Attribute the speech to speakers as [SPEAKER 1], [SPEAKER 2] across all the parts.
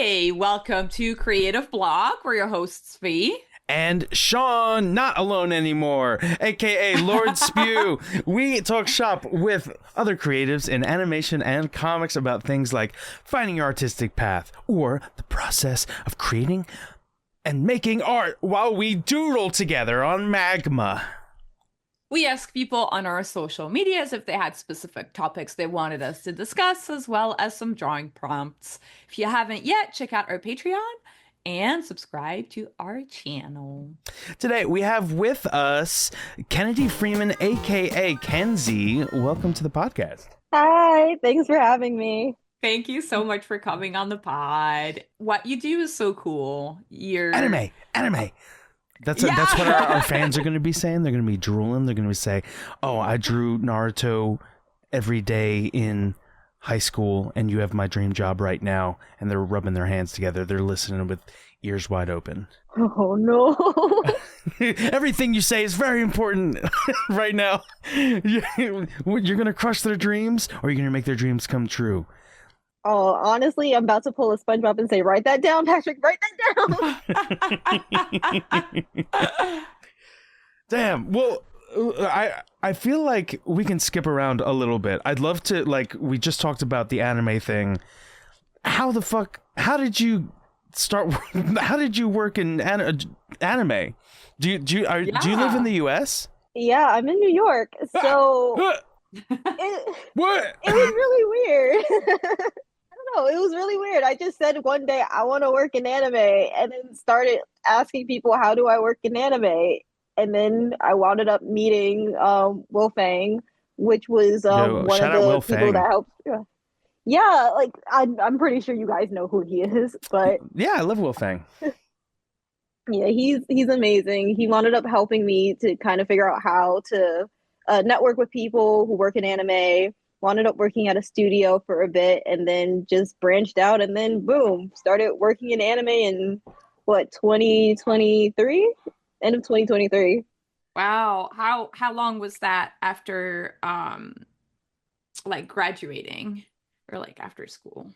[SPEAKER 1] Hey, welcome to Creative Block. We're your hosts, Fee.
[SPEAKER 2] And Sean, not alone anymore, aka Lord Spew. We talk shop with other creatives in animation and comics about things like finding your artistic path or the process of creating and making art while we doodle together on Magma.
[SPEAKER 1] We ask people on our social medias if they had specific topics they wanted us to discuss, as well as some drawing prompts. If you haven't yet, check out our Patreon and subscribe to our channel.
[SPEAKER 2] Today we have with us Kennedy Freeman, aka Kenzie. Welcome to the podcast.
[SPEAKER 3] Hi, thanks for having me.
[SPEAKER 1] Thank you so much for coming on the pod. What you do is so cool. You're
[SPEAKER 2] Anime. That's what our fans are going to be saying. They're going to be drooling. They're going to say, "Oh, I drew Naruto every day in high school, and you have my dream job right now." And they're rubbing their hands together. They're listening with ears wide open.
[SPEAKER 3] Oh no.
[SPEAKER 2] Everything you say is very important right now. You're going to crush their dreams, or you're going to make their dreams come true.
[SPEAKER 3] Oh, honestly, I'm about to pull a SpongeBob and say, "Write that down, Patrick. Write that down."
[SPEAKER 2] Damn. Well, I feel like we can skip around a little bit. I'd love to, like, we just talked about the anime thing. How did you start? How did you work in anime? Do you live in the US?
[SPEAKER 3] Yeah, I'm in New York, so
[SPEAKER 2] What?
[SPEAKER 3] it was really weird. I don't know, it was really weird. I just said one day I want to work in anime, and then started asking people, how do I work in anime? And then I wound up meeting Will Fang, which was one of the people that helped. Yeah, like I'm pretty sure you guys know who he is, but
[SPEAKER 2] Yeah, I love Will Fang.
[SPEAKER 3] yeah, he's amazing. He wound up helping me to kind of figure out how to network with people who work in anime. Wound up working at a studio for a bit, and then just branched out, and then boom, started working in anime in what, 2023, end of 2023.
[SPEAKER 1] Wow. How long was that after like graduating or like after school?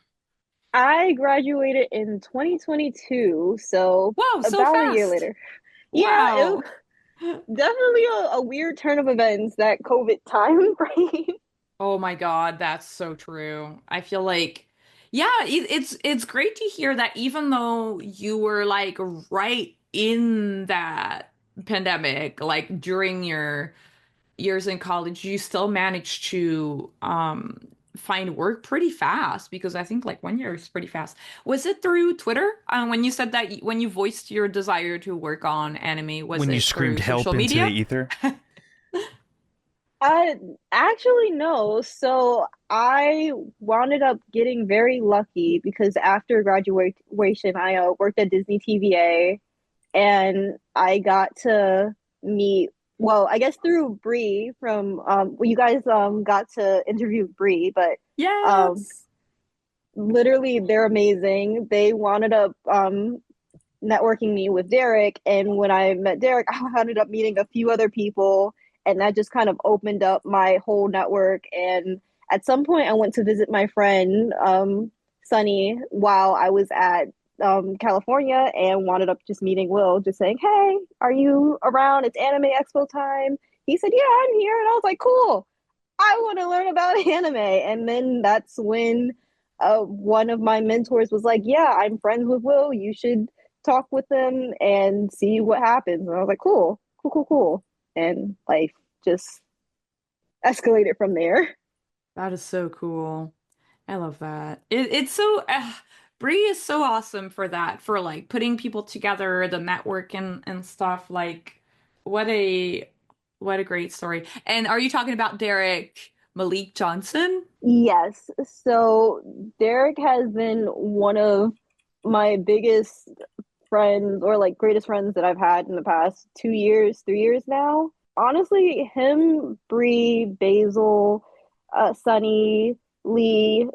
[SPEAKER 3] I graduated in 2022, so
[SPEAKER 1] Whoa, so
[SPEAKER 3] about a year
[SPEAKER 1] fast.
[SPEAKER 3] later. Yeah, it
[SPEAKER 1] Wow.
[SPEAKER 3] was definitely a weird turn of events, that COVID time frame.
[SPEAKER 1] Oh my God, that's so true. I feel like, yeah, it's great to hear that even though you were like right in that pandemic, like during your years in college, you still managed to find work pretty fast because I think like 1 year is pretty fast. Was it through Twitter? When you said that when you voiced your desire to work on anime, was
[SPEAKER 2] When you
[SPEAKER 1] it through
[SPEAKER 2] screamed help
[SPEAKER 1] social
[SPEAKER 2] into the
[SPEAKER 1] media?
[SPEAKER 2] ether.
[SPEAKER 3] Actually, no. So I wound up getting very lucky because after graduation, I worked at Disney TVA, and I got to meet, well, I guess through Bree from, well, you guys got to interview Bree, but um,
[SPEAKER 1] Yes.
[SPEAKER 3] literally they're amazing. They wound up networking me with Derek. And when I met Derek, I ended up meeting a few other people, and that just kind of opened up my whole network. And at some point, I went to visit my friend, Sunny, while I was at California, and wanted up just meeting Will, just saying, "Hey, are you around? It's Anime Expo time." He said, "Yeah, I'm here." And I was like, "Cool. I want to learn about anime." And then that's when one of my mentors was like, "Yeah, I'm friends with Will. You should talk with them and see what happens." And I was like, "Cool, cool, cool, cool." And life just escalated from there.
[SPEAKER 1] That is so cool. I love that. It's so Brie is so awesome for that, for like putting people together, the network and stuff. Like, what a what a great story. And are you talking about Derek Malik Johnson?
[SPEAKER 3] Yes. So Derek has been one of my biggest friends, or like greatest friends, that I've had in the past 2 years, 3 years now. Honestly, him, Bree, Basil, Sunny, Lee,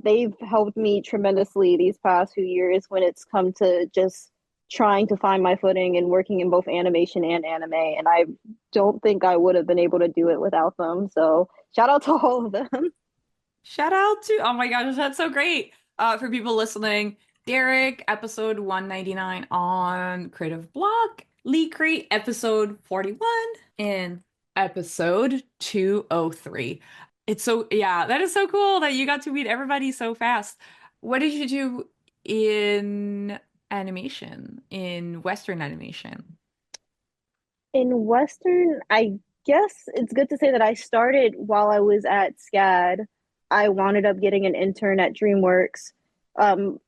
[SPEAKER 3] they've helped me tremendously these past few years when it's come to just trying to find my footing and working in both animation and anime. And I don't think I would have been able to do it without them. So shout out to all of them.
[SPEAKER 1] Shout out to, oh my gosh, that's so great. For people listening, Derek, episode 199 on Creative Block, Lee Crate, episode 41, and episode 203. It's so, yeah, that is so cool that you got to meet everybody so fast. What did you do in animation, in Western animation?
[SPEAKER 3] In Western, I guess it's good to say that I started while I was at SCAD. I wound up getting an intern at DreamWorks. Um,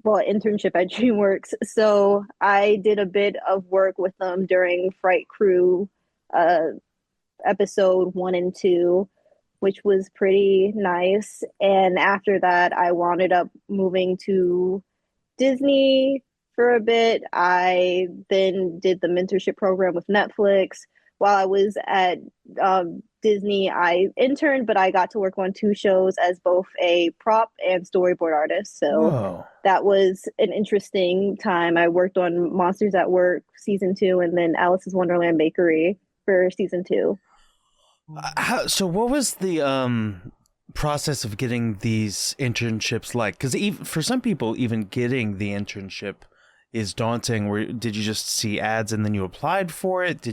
[SPEAKER 3] well, internship at DreamWorks. So I did a bit of work with them during Fright Crew uh, episode 1 and 2, which was pretty nice. And after that, I wound up moving to Disney for a bit. I then did the mentorship program with Netflix. While I was at Disney, I interned, but I got to work on 2 shows as both a prop and storyboard artist. So
[SPEAKER 2] Whoa.
[SPEAKER 3] that was an interesting time. I worked on Monsters at Work season 2 and then Alice's Wonderland Bakery for season 2.
[SPEAKER 2] So what was the process of getting these internships like? Because even for some people, even getting the internship is daunting. Did you just see ads and then you applied for it?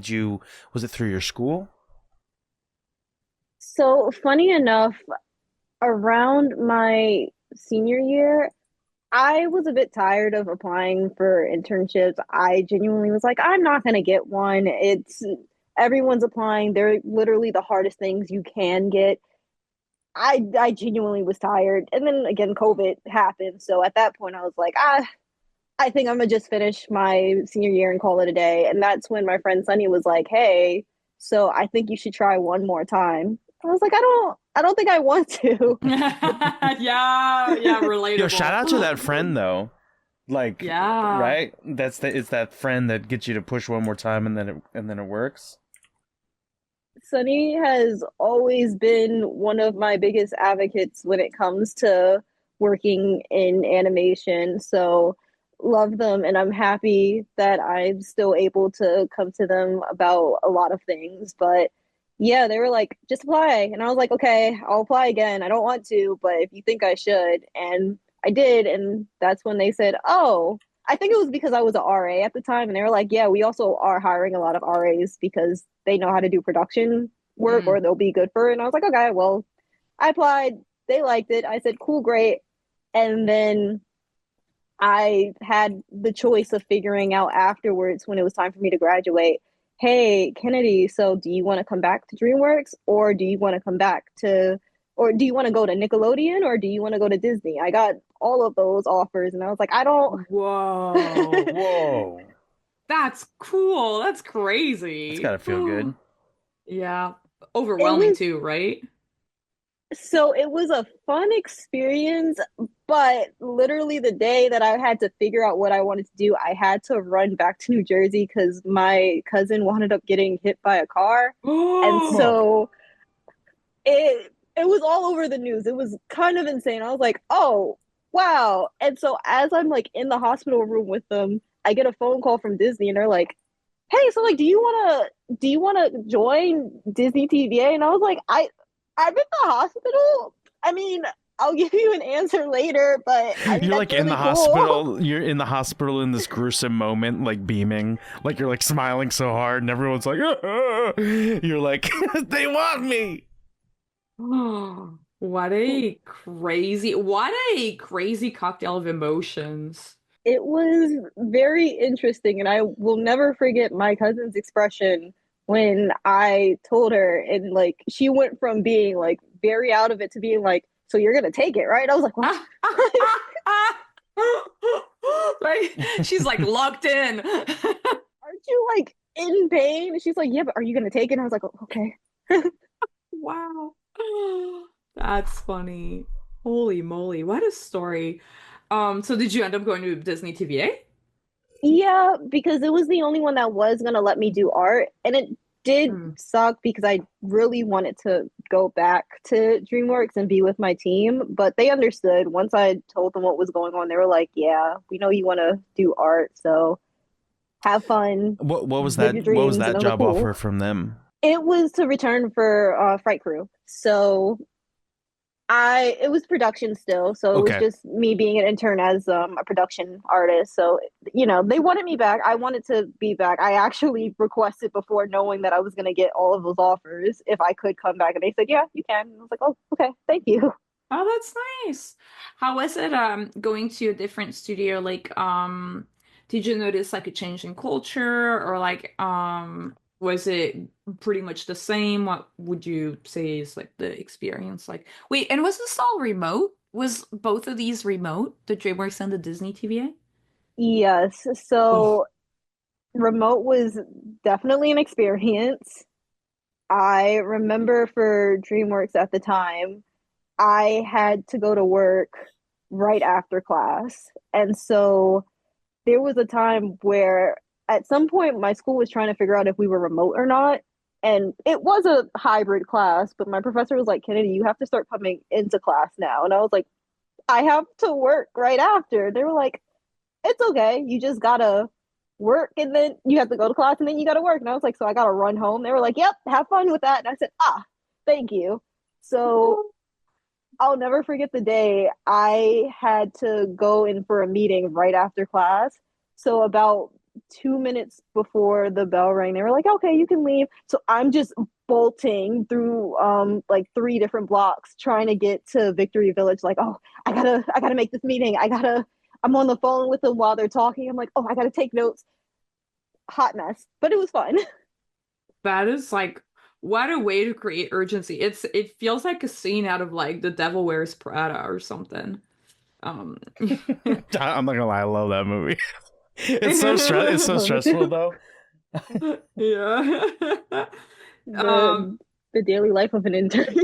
[SPEAKER 2] Was it through your school?
[SPEAKER 3] So funny enough, around my senior year, I was a bit tired of applying for internships. I genuinely was like, I'm not going to get one. It's everyone's applying. They're literally the hardest things you can get. I genuinely was tired. And then again, COVID happened. So at that point, I was like, I think I'm gonna just finish my senior year and call it a day. And that's when my friend Sunny was like, "Hey, so I think you should try one more time." I was like, I don't think I want to."
[SPEAKER 1] Yeah, yeah,
[SPEAKER 2] Yo, shout out to that
[SPEAKER 1] relatable.
[SPEAKER 2] friend though. Like,
[SPEAKER 1] Yeah.
[SPEAKER 2] right? It's that friend that gets you to push one more time and then it works.
[SPEAKER 3] Sunny has always been one of my biggest advocates when it comes to working in animation. So love them, and I'm happy that I'm still able to come to them about a lot of things. But yeah, they were like, just apply. And I was like, okay, I'll apply again. I don't want to, but if you think I should. And I did. And that's when they said, oh, I think it was because I was an RA at the time. And they were like, yeah, we also are hiring a lot of RAs because they know how to do production work
[SPEAKER 1] Mm.
[SPEAKER 3] or they'll be good for it. And I was like, okay, well, I applied. They liked it. I said, cool, great. And then I had the choice of figuring out afterwards when it was time for me to graduate, hey, Kennedy, so do you want to come back to DreamWorks or do you want to come back to, or do you want to go to Nickelodeon or do you want to go to Disney? I got all of those offers and I was like, I don't.
[SPEAKER 1] Whoa.
[SPEAKER 2] Whoa.
[SPEAKER 1] That's cool. That's
[SPEAKER 2] That's
[SPEAKER 1] crazy.
[SPEAKER 2] gotta feel good.
[SPEAKER 1] Yeah.
[SPEAKER 3] It
[SPEAKER 1] Overwhelming
[SPEAKER 3] was
[SPEAKER 1] too, right?
[SPEAKER 3] it was a fun experience, but literally the day that I had to figure out what I wanted to do, I had to run back to New Jersey because my cousin wound up getting hit by a car. And
[SPEAKER 2] Oh.
[SPEAKER 3] so it was all over the news. It was kind of insane. I was like, oh wow. And so as I'm like in the hospital room with them, I get a phone call from Disney and they're like, hey, so like do you wanna join Disney TVA? And I was like, I'm in the hospital. I mean, I'll give you an answer later, but I mean
[SPEAKER 2] You're
[SPEAKER 3] that's
[SPEAKER 2] like in the
[SPEAKER 3] really cool.
[SPEAKER 2] hospital. You're in the hospital in this gruesome moment, like beaming, like you're like smiling so hard, and everyone's like, "Ah." You're like, they want me.
[SPEAKER 1] What a crazy cocktail of emotions.
[SPEAKER 3] It was very interesting, and I will never forget my cousin's expression when I told her, and like she went from being like very out of it to being like, "So you're gonna take it, right?" I was like, "What?"
[SPEAKER 1] Like she's like locked in.
[SPEAKER 3] Aren't you like in pain? And she's like, yeah, but are you gonna take it? And I was like, oh, okay.
[SPEAKER 1] Wow. That's funny. Holy moly, what a story. So did you end up going to Disney TVA?
[SPEAKER 3] Yeah, because it was the only one that was gonna let me do art, and it did
[SPEAKER 1] Hmm.
[SPEAKER 3] suck because I really wanted to go back to DreamWorks and be with my team, but they understood. Once I told them what was going on, they were like, "Yeah, we know you want to do art, so have fun,
[SPEAKER 2] What was
[SPEAKER 3] live
[SPEAKER 2] that?
[SPEAKER 3] your
[SPEAKER 2] What was
[SPEAKER 3] dreams." And
[SPEAKER 2] that
[SPEAKER 3] I was like,
[SPEAKER 2] job
[SPEAKER 3] "Cool."
[SPEAKER 2] offer from them?
[SPEAKER 3] It was to return for Fright Crew, so It was production still, so it was
[SPEAKER 2] Okay.
[SPEAKER 3] just me being an intern as a production artist. So, they wanted me back. I wanted to be back. I actually requested before knowing that I was going to get all of those offers if I could come back, and they said, "Yeah, you can." And I was like, "Oh, okay, thank you."
[SPEAKER 1] Oh, that's nice. How was it going to a different studio? Like did you notice like a change in culture or like was it pretty much the same? What would you say is like the experience like? Wait, and was this all remote? Was both of these remote, the DreamWorks and the Disney TVA?
[SPEAKER 3] Yes.
[SPEAKER 1] Oh,
[SPEAKER 3] So remote was definitely an experience. I remember for DreamWorks at the time, I had to go to work right after class. And so there was a time where at some point my school was trying to figure out if we were remote or not. And it was a hybrid class, but my professor was like, Kennedy, you have to start coming into class now. And I was like, I have to work right after. They were like, it's okay. You just gotta work and then you have to go to class and then you gotta work. And I was like, so I gotta run home. They were like, yep, have fun with that. And I said, thank you. So I'll never forget the day I had to go in for a meeting right after class. So about 2 minutes before the bell rang, they were like, "Okay, you can leave." So I'm just bolting through like three different blocks trying to get to Victory Village. Like, oh, I gotta make this meeting. I'm on the phone with them while they're talking. I'm like, oh, I gotta take notes. Hot mess, but it was fun.
[SPEAKER 1] that is like what a way to create urgency. It feels like a scene out of like The Devil Wears Prada or something. Um
[SPEAKER 2] I'm not gonna lie, I love that movie. It's so stressful though.
[SPEAKER 1] Yeah. Um,
[SPEAKER 3] the the daily life of an intern.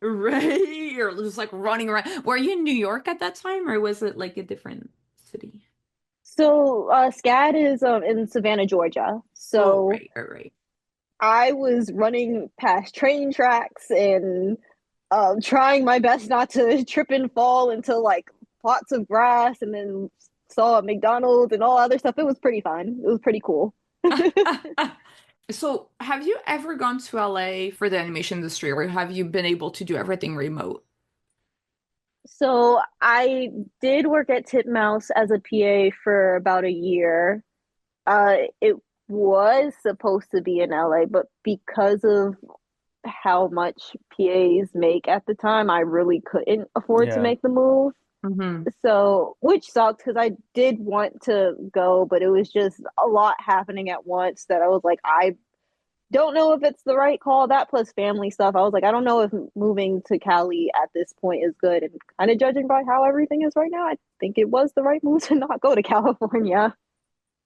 [SPEAKER 1] right. You're just like running around. Were you in New York at that time, or was it like a different city?
[SPEAKER 3] So SCAD is in Savannah, Georgia.
[SPEAKER 1] Oh,
[SPEAKER 3] So
[SPEAKER 1] right, right, right.
[SPEAKER 3] I was running past train tracks and trying my best not to trip and fall into like plots of grass, and then saw a McDonald's and all other stuff. It was pretty fun. It was pretty cool.
[SPEAKER 1] So, have you ever gone to LA for the animation industry, or have you been able to do everything remote?
[SPEAKER 3] So I did work at Titmouse as a PA for about a year. It was supposed to be in LA, but because of how much PAs make at the time, I really couldn't afford to
[SPEAKER 2] Yeah.
[SPEAKER 3] make the move.
[SPEAKER 1] Hmm.
[SPEAKER 3] So, which sucked because I did want to go, but it was just a lot happening at once that I was like, I don't know if it's the right call. That plus family stuff. I was like, I don't know if moving to Cali at this point is good. And kind of judging by how everything is right now, I think it was the right move to not go to California.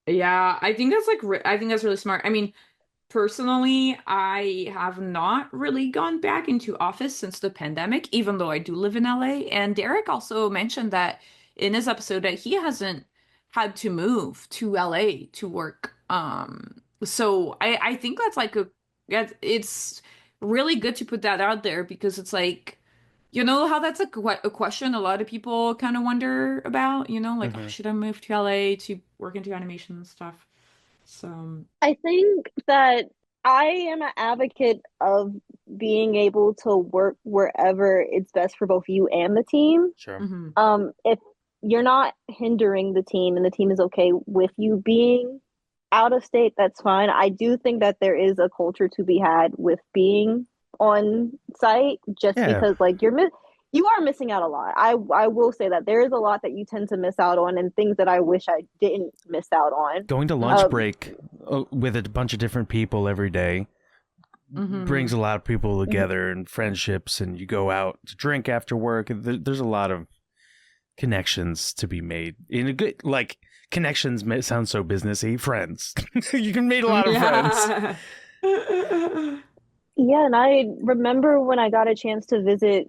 [SPEAKER 1] Yeah, I think that's I think that's really smart. I mean, personally, I have not really gone back into office since the pandemic, even though I do live in LA. And Derek also mentioned that in his episode that he hasn't had to move to LA to work. So I think that's like it's really good to put that out there because it's like, you know how that's a question a lot of people kind of wonder about, like, oh,
[SPEAKER 2] Hmm.
[SPEAKER 1] should I move to LA to work into animation and stuff? So,
[SPEAKER 3] I think that I am an advocate of being able to work wherever it's best for both you and the team.
[SPEAKER 2] Sure.
[SPEAKER 3] If you're not hindering the team and the team is okay with you being out of state, that's fine. I do think that there is a culture to be had with being on site just
[SPEAKER 2] Yeah.
[SPEAKER 3] because like you are missing out a lot. I will say that there is a lot that you tend to miss out on and things that I wish I didn't miss out on.
[SPEAKER 2] Going to lunch
[SPEAKER 3] Um
[SPEAKER 2] break with a bunch of different people every day brings
[SPEAKER 1] hmm
[SPEAKER 2] a lot of people
[SPEAKER 3] mhm.
[SPEAKER 2] together and friendships, and you go out to drink after work. There's a lot of connections to be made in a good like connections sound so businessy. Friends, you can meet a lot of friends.
[SPEAKER 1] Yeah.
[SPEAKER 3] Yeah, and I remember when I got a chance to visit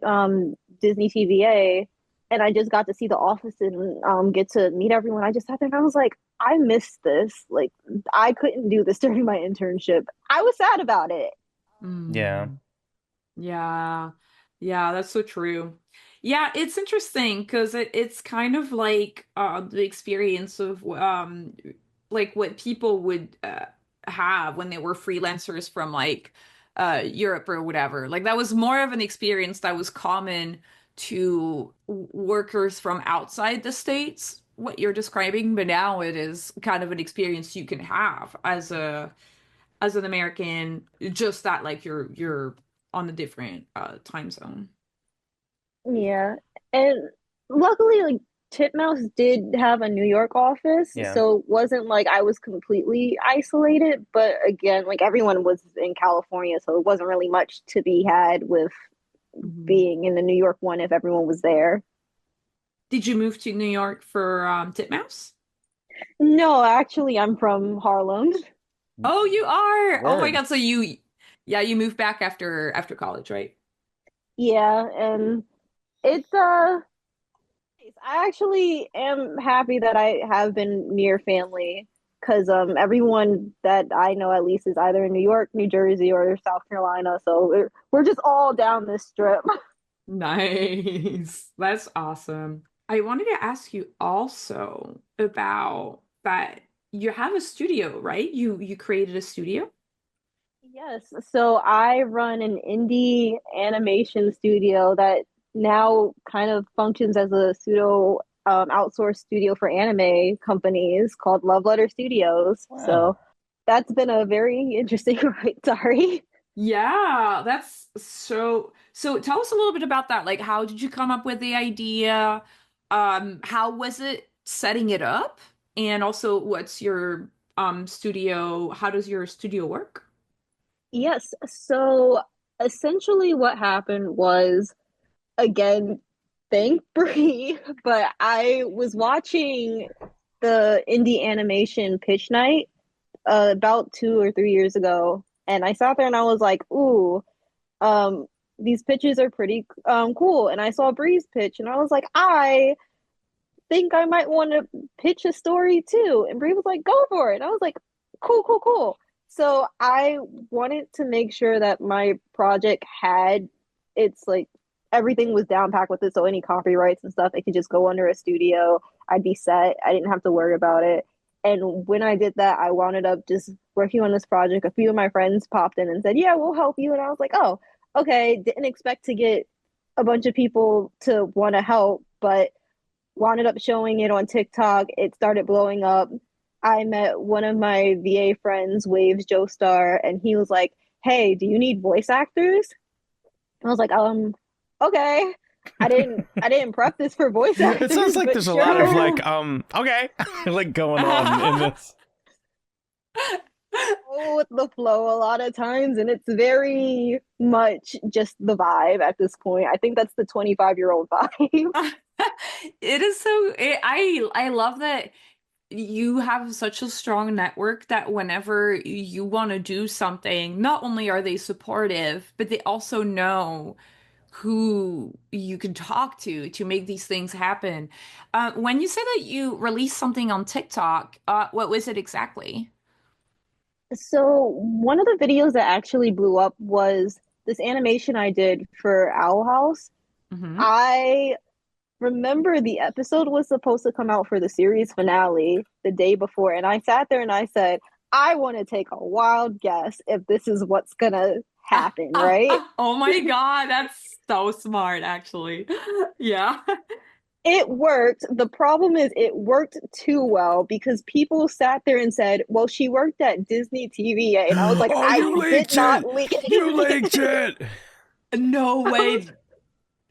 [SPEAKER 3] Disney TVA and I just got to see the office and get to meet everyone. I just sat there and I was like, I missed this. Like I couldn't do this during my internship. I was sad about it.
[SPEAKER 2] Yeah.
[SPEAKER 1] Mm. Yeah. Yeah, that's so true. Yeah, it's interesting because it's kind of like the experience of like what people would have when they were freelancers from like Europe or whatever. Like that was more of an experience that was common to workers from outside the States, what you're describing, but now it is kind of an experience you can have as an American, just that like you're on a different time zone.
[SPEAKER 3] Yeah. And luckily, like, Titmouse did have a New York office,
[SPEAKER 2] Yeah.
[SPEAKER 3] so it wasn't like I was completely isolated. But again, like everyone was in California, so it wasn't really much to be had with
[SPEAKER 1] Mhm.
[SPEAKER 3] being in the New York one if everyone was there.
[SPEAKER 1] Did you move to New York for Titmouse?
[SPEAKER 3] No, actually, I'm from Harlem.
[SPEAKER 1] Oh, you are. Oh my
[SPEAKER 2] Word.
[SPEAKER 1] God. So yeah, you moved back after college, right?
[SPEAKER 3] Yeah, and it's I actually am happy that I have been near family because everyone that I know at least is either in New York, New Jersey, or South Carolina. So we're just all down this strip.
[SPEAKER 1] Nice. That's awesome. I wanted to ask you also about that you have a studio, right? You created a studio?
[SPEAKER 3] Yes, so I run an indie animation studio that now kind of functions as a pseudo outsourced studio for anime companies called Love Letter Studios.
[SPEAKER 2] Wow.
[SPEAKER 3] So that's been a very interesting ride. Sorry.
[SPEAKER 1] Yeah, that's so tell us a little bit about that. Like how did you come up with the idea? How was it setting it up? And also what's your studio, how does your studio work?
[SPEAKER 3] Yes, so essentially what happened was, again, thank Brie, but I was watching the indie animation pitch night about 2 or 3 years ago, and I sat there and I was like, "Ooh, um, these pitches are pretty cool." And I saw Bree's pitch, and I was like, "I think I might want to pitch a story too." And Bree was like, "Go for it." And I was like, "Cool, cool, cool." So I wanted to make sure that my project had it's like everything was down packed with it. So any copyrights and stuff, it could just go under a studio. I'd be set. I didn't have to worry about it. And when I did that, I wound up just working on this project. A few of my friends popped in and said, "Yeah, we'll help you." And I was like, "Oh, okay." Didn't expect to get a bunch of people to want to help, but wound up showing it on TikTok. It started blowing up. I met one of my VA friends, Waves Joestar, and he was like, "Hey, do you need voice actors?" I was like, okay. I didn't prep this for voice
[SPEAKER 2] It sounds
[SPEAKER 3] actors,
[SPEAKER 2] like
[SPEAKER 3] but
[SPEAKER 2] there's a lot of
[SPEAKER 3] sure.
[SPEAKER 2] like, okay, like going on in this.
[SPEAKER 3] Go with the flow a lot of times, and it's very much just the vibe at this point. I think that's the 25-year-old vibe.
[SPEAKER 1] It is so I love that you have such a strong network that whenever you want to do something, not only are they supportive, but they also know who you can talk to make these things happen. When you said that you released something on TikTok, what was it exactly?
[SPEAKER 3] So one of the videos that actually blew up was this animation I did for Owl House.
[SPEAKER 1] Hmm.
[SPEAKER 3] I remember the episode was supposed to come out for the series finale the day before, and I sat there and I said, I want to take a wild guess if this is what's gonna happen, right?
[SPEAKER 1] Oh my God, that's so smart, actually. Yeah.
[SPEAKER 3] It worked. The problem is it worked too well because people sat there and said, "Well, she worked at Disney TVA," and I was like,
[SPEAKER 2] Oh,
[SPEAKER 3] "I
[SPEAKER 2] you
[SPEAKER 3] did
[SPEAKER 2] leaked
[SPEAKER 3] not
[SPEAKER 2] it!
[SPEAKER 3] leak
[SPEAKER 2] You
[SPEAKER 3] anything."
[SPEAKER 2] leaked it!
[SPEAKER 1] No
[SPEAKER 3] I was,
[SPEAKER 1] way.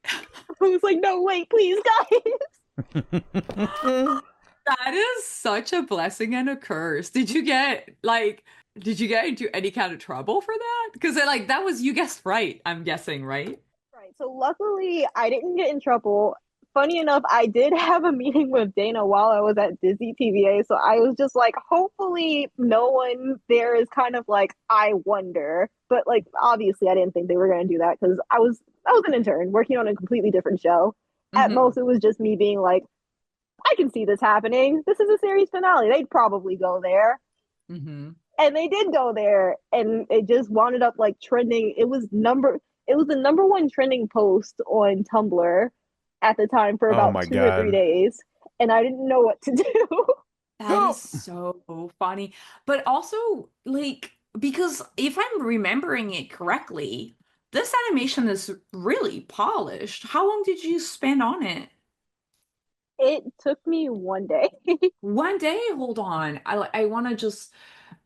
[SPEAKER 3] I was like, "No, wait, please, guys."
[SPEAKER 1] That is such a blessing and a curse. Did you get into any kind of trouble for that? Because like that was you guessed right, I'm guessing, right?
[SPEAKER 3] Right. So luckily, I didn't get in trouble. Funny enough, I did have a meeting with Dana while I was at Disney TVA. So I was just like, hopefully, no one there is kind of like, I wonder. But like, obviously, I didn't think they were going to do that because I was an intern working on a completely different show. At
[SPEAKER 1] Hmm.
[SPEAKER 3] most, it was just me being like, I can see this happening. This is a series finale. They'd probably go there.
[SPEAKER 1] Hmm.
[SPEAKER 3] And they did go there, and it just wound up like trending. It was the number one trending post on Tumblr at the time for
[SPEAKER 2] Oh
[SPEAKER 3] about
[SPEAKER 2] my
[SPEAKER 3] 2 or 3
[SPEAKER 2] god.
[SPEAKER 3] days, and I didn't know what to do.
[SPEAKER 1] That is so funny. But also, like, because if I'm remembering it correctly, this animation is really polished. How long did you spend on it?
[SPEAKER 3] It took me one day.
[SPEAKER 1] One day? Hold on. I want to just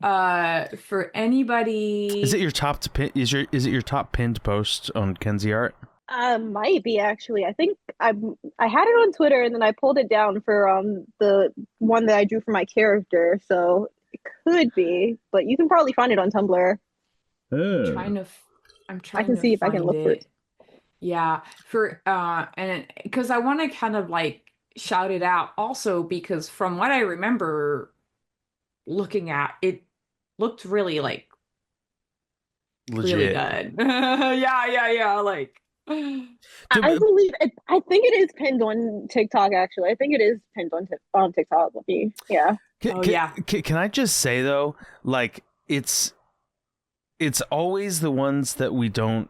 [SPEAKER 1] for
[SPEAKER 2] Is it
[SPEAKER 1] anybody.
[SPEAKER 2] your top to pin? Is it your top pinned post on Kenzie Art?
[SPEAKER 3] Might be actually. I had it on Twitter and then I pulled it down for the one that I drew for my character, so it could be, but you can probably find it on Tumblr.
[SPEAKER 2] Oh.
[SPEAKER 1] Trying to I'm
[SPEAKER 3] I
[SPEAKER 1] trying
[SPEAKER 3] can
[SPEAKER 1] to
[SPEAKER 3] see if I can
[SPEAKER 1] find
[SPEAKER 3] look for it.
[SPEAKER 1] it. Yeah, for and because I want to kind of like shout it out also because from what I remember looking at it looked really like really
[SPEAKER 2] Legit.
[SPEAKER 1] good. Yeah, like
[SPEAKER 3] I
[SPEAKER 2] To,
[SPEAKER 3] believe it, I think it is pinned on TikTok actually. I think it is pinned on TikTok. Let me, yeah.
[SPEAKER 1] oh yeah.
[SPEAKER 2] can I just say though, like it's always the ones that we don't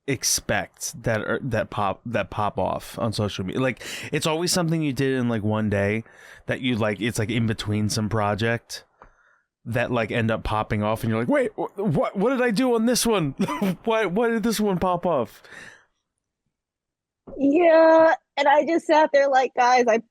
[SPEAKER 2] expect that pop off on social media. Like it's always something you did in like one day that you like. It's like in between some project that like end up popping off, and you're like, wait, what did I do on this one? Why did this one pop off?
[SPEAKER 3] Yeah, and I just sat there like, guys, I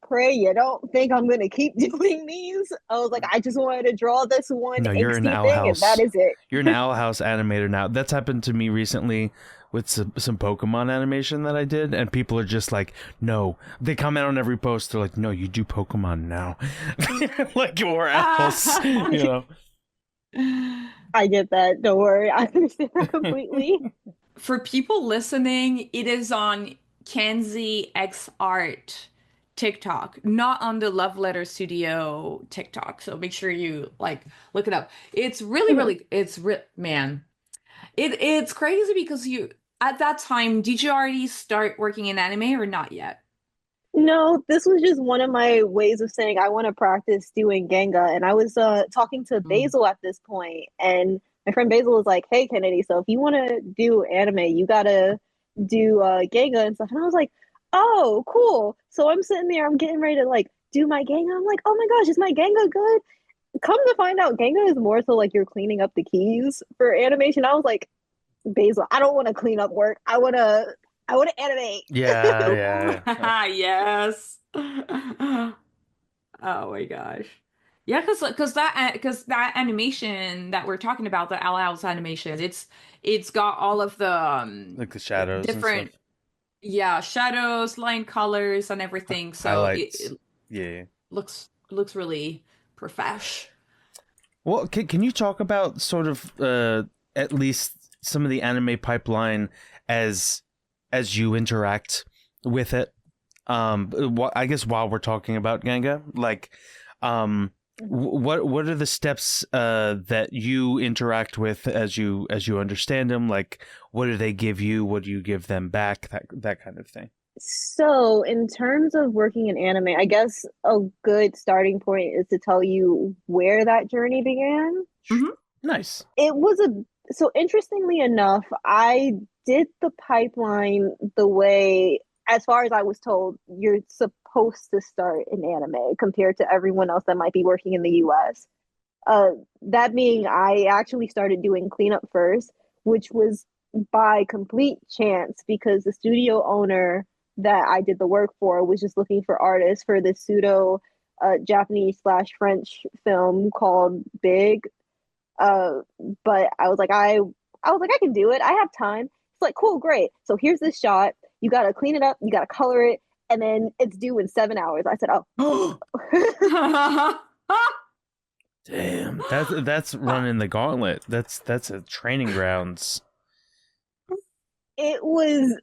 [SPEAKER 3] pray you don't think I'm gonna keep doing these. I was like, I just wanted to draw this one
[SPEAKER 2] No, you're an
[SPEAKER 3] angsty
[SPEAKER 2] Owl
[SPEAKER 3] thing, and that
[SPEAKER 2] House.
[SPEAKER 3] is it.
[SPEAKER 2] You're an Owl House animator now. That's happened to me recently with some Pokemon animation that I did, and people are just like, no. They comment on every post. They're like, no, you do Pokemon now, like or else, you know.
[SPEAKER 3] I get that. Don't worry, I understand that completely.
[SPEAKER 1] For people listening, it is on Kenzie X Art TikTok, not on the Love Letter Studio TikTok. So make sure you like look it up. It's really,
[SPEAKER 3] Mhm.
[SPEAKER 1] really, man. It's crazy because you at that time, did you already start working in anime or not yet?
[SPEAKER 3] No, this was just one of my ways of saying I want to practice doing Genga. And I was talking to
[SPEAKER 1] Mm.
[SPEAKER 3] Basil at this point, and my friend Basil was like, "Hey, Kennedy, so if you want to do anime, you gotta do Genga and stuff." And I was like, "Oh, cool!" So I'm sitting there, I'm getting ready to like do my Genga. I'm like, "Oh my gosh, is my Genga good?" Come to find out, Genga is more so like you're cleaning up the keys for animation. I was like, Basil, I don't want to clean up work. I want to animate.
[SPEAKER 2] Yeah,
[SPEAKER 1] Oh,
[SPEAKER 2] yeah.
[SPEAKER 1] yes. Oh my gosh. Yeah, because that animation that we're talking about, the Owl House animation, it's got all of the
[SPEAKER 2] Like the shadows and stuff,
[SPEAKER 1] different yeah, shadows, line colors and everything. So
[SPEAKER 2] highlights.
[SPEAKER 1] it
[SPEAKER 2] Yeah.
[SPEAKER 1] looks really profesh.
[SPEAKER 2] Well, can you talk about sort of at least some of the anime pipeline as you interact with it? I guess while we're talking about Ganga, like, what are the steps that you interact with as you understand them? Like, what do they give you? What do you give them back? That kind of thing.
[SPEAKER 3] So, in terms of working in anime, I guess a good starting point is to tell you where that journey began.
[SPEAKER 1] Hmm.
[SPEAKER 2] Nice.
[SPEAKER 3] It was a so interestingly enough, I did the pipeline the way, as far as I was told, you're supposed to start in anime compared to everyone else that might be working in the US. Uh, that being, I actually started doing cleanup first, which was by complete chance because the studio owner that I did the work for was just looking for artists for this pseudo Japanese slash French film called Big. Uh, but I was like, I can do it. I have time. It's like, cool, great. So here's this shot. You gotta clean it up, you gotta color it, and then it's due in 7 hours. I said, oh.
[SPEAKER 2] Damn, that's running the gauntlet. That's a training grounds.
[SPEAKER 3] It was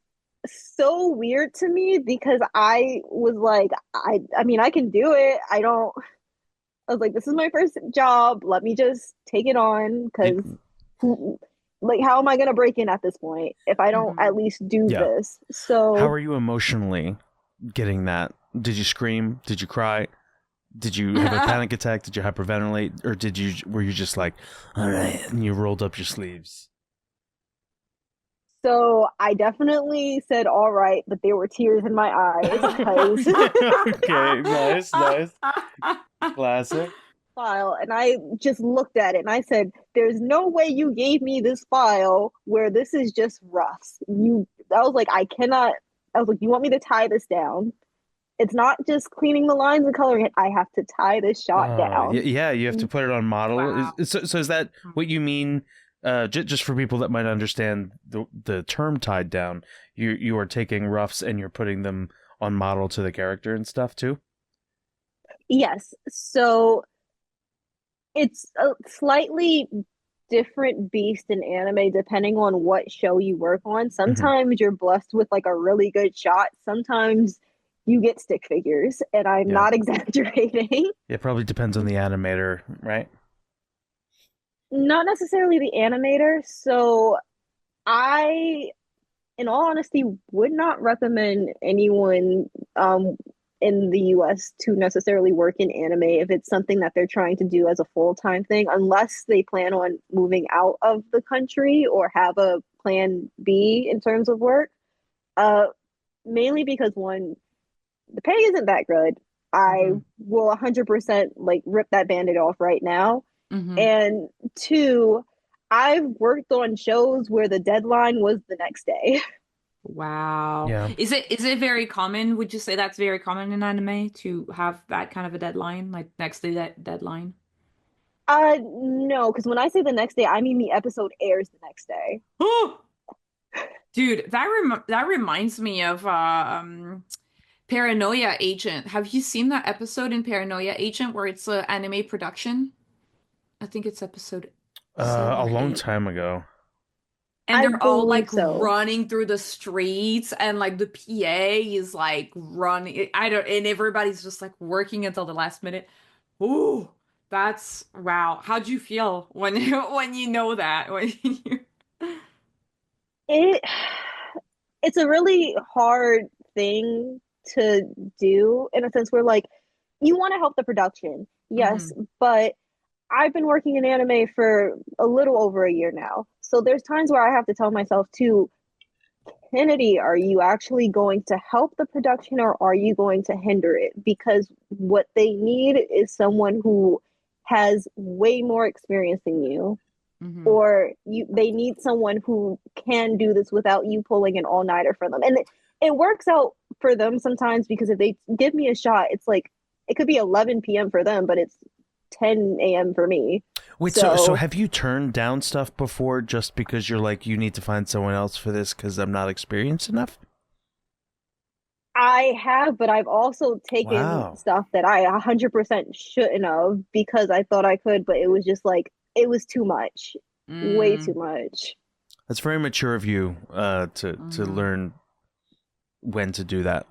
[SPEAKER 3] so weird to me because I was like, I mean, I can do it. I was like, this is my first job. Let me just take it on
[SPEAKER 2] Did
[SPEAKER 3] because like how am I gonna break in at this point if I don't at
[SPEAKER 1] Mhm.
[SPEAKER 3] least do
[SPEAKER 2] yeah.
[SPEAKER 3] this?
[SPEAKER 2] How
[SPEAKER 3] So
[SPEAKER 2] are you emotionally getting that? Did you scream? Did you cry? Did you have a panic attack? Did you hyperventilate, or were you just like, all right, and you rolled up your sleeves?
[SPEAKER 3] so I definitely said all right, but there were tears in my eyes because
[SPEAKER 2] Okay, nice, nice, classic.
[SPEAKER 3] file and I just looked at it and I said, "There's no way you gave me this file where this is just roughs." I was like, I cannot. I was like, "You want me to tie this down? It's not just cleaning the lines and coloring it. I have to tie this shot down."
[SPEAKER 2] Yeah, you have to put it on model.
[SPEAKER 1] Wow.
[SPEAKER 2] So is that what you mean? Just for people that might understand the term tied down, you are taking roughs and you're putting them on model to the character and stuff too.
[SPEAKER 3] Yes. So it's a slightly different beast in anime depending on what show you work on.
[SPEAKER 2] Hmm.
[SPEAKER 3] Sometimes you're blessed with like a really good shot. Sometimes you get stick figures, and I'm
[SPEAKER 2] Yeah,
[SPEAKER 3] not exaggerating.
[SPEAKER 2] it probably depends on the animator, right?
[SPEAKER 3] Not necessarily the animator. So I, in all honesty, would not recommend anyone in the US to necessarily work in anime if it's something that they're trying to do as a full-time thing, unless they plan on moving out of the country or have a plan B in terms of work. Uh, Mainly because one, the pay isn't that good. I
[SPEAKER 1] Mm-hmm.
[SPEAKER 3] will 100% like rip that band-aid off right now.
[SPEAKER 1] Mm-hmm.
[SPEAKER 3] And two, I've worked on shows where the deadline was the next day.
[SPEAKER 1] Wow.
[SPEAKER 2] Yeah.
[SPEAKER 1] Is it very common? Would you say that's very common in anime to have that kind of a deadline, like next day that deadline?
[SPEAKER 3] No, because when I say the next day, I mean the episode airs the next day.
[SPEAKER 1] Oh, dude, that reminds me of Paranoia Agent. Have you seen that episode in Paranoia Agent where it's an anime production? I think it's episode seven
[SPEAKER 2] A
[SPEAKER 1] or
[SPEAKER 2] long
[SPEAKER 1] eight.
[SPEAKER 2] time ago.
[SPEAKER 1] And
[SPEAKER 3] I
[SPEAKER 1] they're all like
[SPEAKER 3] believe so.
[SPEAKER 1] running through the streets and like the PA is like running. I don't, and everybody's just like working until the last minute. Ooh, that's wow. How'd you feel when when you know that? When you...
[SPEAKER 3] It it's a really hard thing to do in a sense where like you want to help the production, yes,
[SPEAKER 1] hmm
[SPEAKER 3] but I've been working in anime for a little over a year now. So there's times where I have to tell myself too, Kennedy, are you actually going to help the production or are you going to hinder it? Because what they need is someone who has way more experience than you,
[SPEAKER 1] hmm
[SPEAKER 3] or they need someone who can do this without you pulling an all-nighter for them. And it works out for them sometimes because if they give me a shot, it's like it could be 11 p.m. for them, but it's 10 a.m. for me.
[SPEAKER 2] Wait, so
[SPEAKER 3] So
[SPEAKER 2] have you turned down stuff before just because you're like you need to find someone else for this because I'm not experienced enough?
[SPEAKER 3] I have, but I've also taken
[SPEAKER 2] Wow,
[SPEAKER 3] stuff that I 100% shouldn't have because I thought I could, but it was just like it was too much, way too
[SPEAKER 1] Mm,
[SPEAKER 3] much.
[SPEAKER 2] that's very mature of you to
[SPEAKER 1] hmm
[SPEAKER 2] learn when to do that.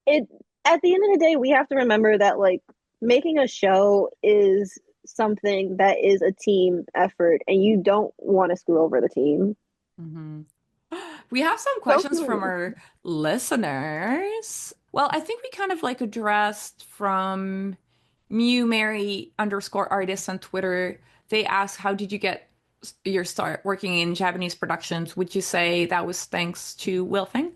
[SPEAKER 3] It At the end of the day, we have to remember that like making a show is something that is a team effort, and you don't want to screw over the team.
[SPEAKER 1] hmm We have some
[SPEAKER 3] So
[SPEAKER 1] questions from
[SPEAKER 3] true.
[SPEAKER 1] our listeners. Well, I think we kind of like addressed from Mew Mary underscore artist on Twitter. They asked, how did you get your start working in Japanese productions? Would you say that was thanks to Will Feng?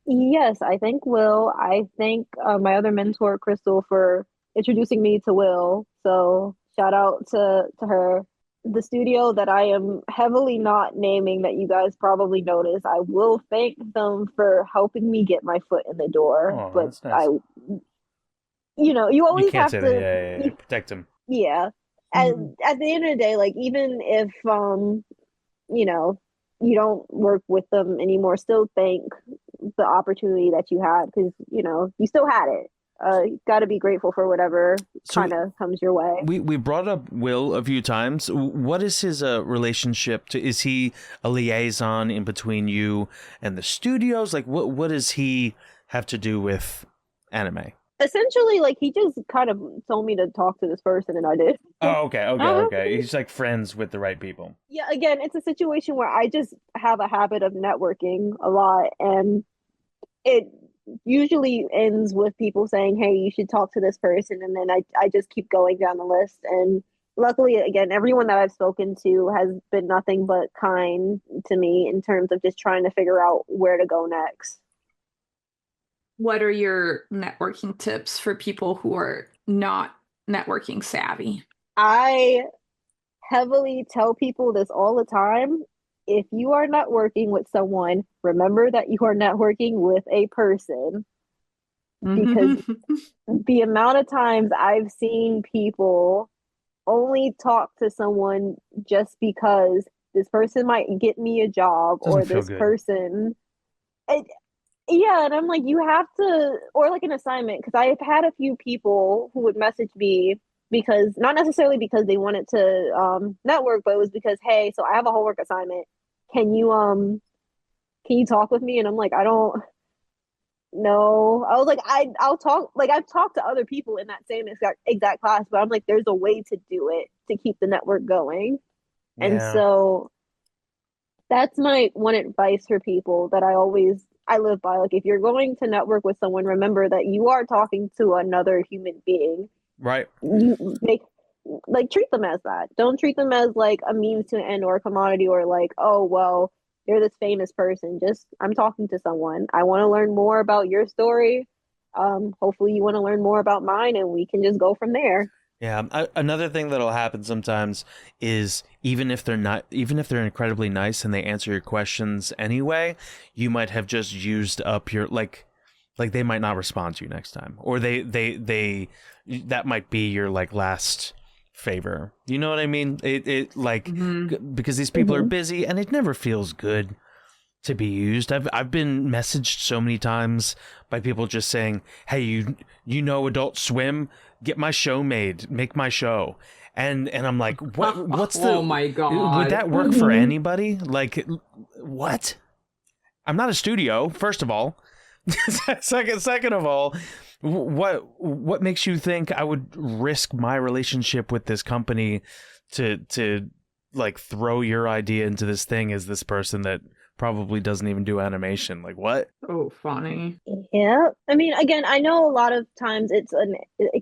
[SPEAKER 3] Yes, I think Will. I thank my other mentor, Crystal, for introducing me to Will. So shout out to her. The studio that I am heavily not naming that you guys probably notice, I will thank them for helping me get my foot in the door.
[SPEAKER 2] Oh,
[SPEAKER 3] But
[SPEAKER 2] that's nice.
[SPEAKER 3] you
[SPEAKER 2] You
[SPEAKER 3] always
[SPEAKER 2] can't
[SPEAKER 3] have
[SPEAKER 2] say that.
[SPEAKER 3] to,
[SPEAKER 2] Yeah. Protect him.
[SPEAKER 3] yeah.
[SPEAKER 1] Mhm.
[SPEAKER 3] At the end of the day, like even if you know, you don't work with them anymore, still thank the opportunity that you had because, you still had it. You got to be grateful for whatever
[SPEAKER 2] So
[SPEAKER 3] kind of comes your way.
[SPEAKER 2] we brought up Will a few times. What is his relationship to? Is he a liaison in between you and the studios? Like, what does he have to do with anime?
[SPEAKER 3] Essentially, like he just kind of told me to talk to this person, and I did.
[SPEAKER 2] Oh, okay. He's like friends with the right people.
[SPEAKER 3] Yeah, again, it's a situation where I just have a habit of networking a lot, and it usually ends with people saying, "Hey, you should talk to this person," and then I just keep going down the list. And luckily, again, everyone that I've spoken to has been nothing but kind to me in terms of just trying to figure out where to go next.
[SPEAKER 1] What are your networking tips for people who are not networking savvy.
[SPEAKER 3] I heavily tell people this all the time. If you are networking with someone, remember that you are networking with a person, because the amount of times I've seen people only talk to someone just because this person might get me a job,
[SPEAKER 2] Doesn't
[SPEAKER 3] or
[SPEAKER 2] feel
[SPEAKER 3] this
[SPEAKER 2] good.
[SPEAKER 3] person it, yeah, and I'm like, you have to, or like an assignment, because I've had a few people who would message me because not necessarily because they wanted to network, but it was because, hey, so I have a homework assignment. Can you can you talk with me? And I'm like, I don't know. I was like, I'll talk, like I've talked to other people in that same exact class, but I'm like, there's a way to do it to keep the network going. And
[SPEAKER 2] Yeah.
[SPEAKER 3] so that's my one advice for people that I live by. Like, if you're going to network with someone, remember that you are talking to another human being.
[SPEAKER 2] Right.
[SPEAKER 3] You make like treat them as that. Don't treat them as like a means to an end or a commodity, or like, oh well, they're this famous person. Just, I'm talking to someone. I want to learn more about your story. Hopefully you want to learn more about mine, and we can just go from there.
[SPEAKER 2] Yeah, another thing that'll happen sometimes is even if they're incredibly nice and they answer your questions anyway, you might have just used up your like they might not respond to you next time, or they that might be your like last favor. You know what I mean? It like
[SPEAKER 1] Hmm.
[SPEAKER 2] because these people are
[SPEAKER 3] Hmm.
[SPEAKER 2] busy and it never feels good to be used. I've been messaged so many times by people just saying, "Hey, you know Adult Swim, get my show made, make my show." And I'm like, what's
[SPEAKER 1] Oh
[SPEAKER 2] the
[SPEAKER 1] my
[SPEAKER 2] would
[SPEAKER 1] God.
[SPEAKER 2] that work for
[SPEAKER 3] Hmm.
[SPEAKER 2] anybody? Like what? I'm not a studio, first of all. Second of all, what makes you think I would risk my relationship with this company to like throw your idea into this thing as this person that probably doesn't even do animation? Like what?
[SPEAKER 1] Oh, funny.
[SPEAKER 3] Yeah. I mean, again, I know a lot of times it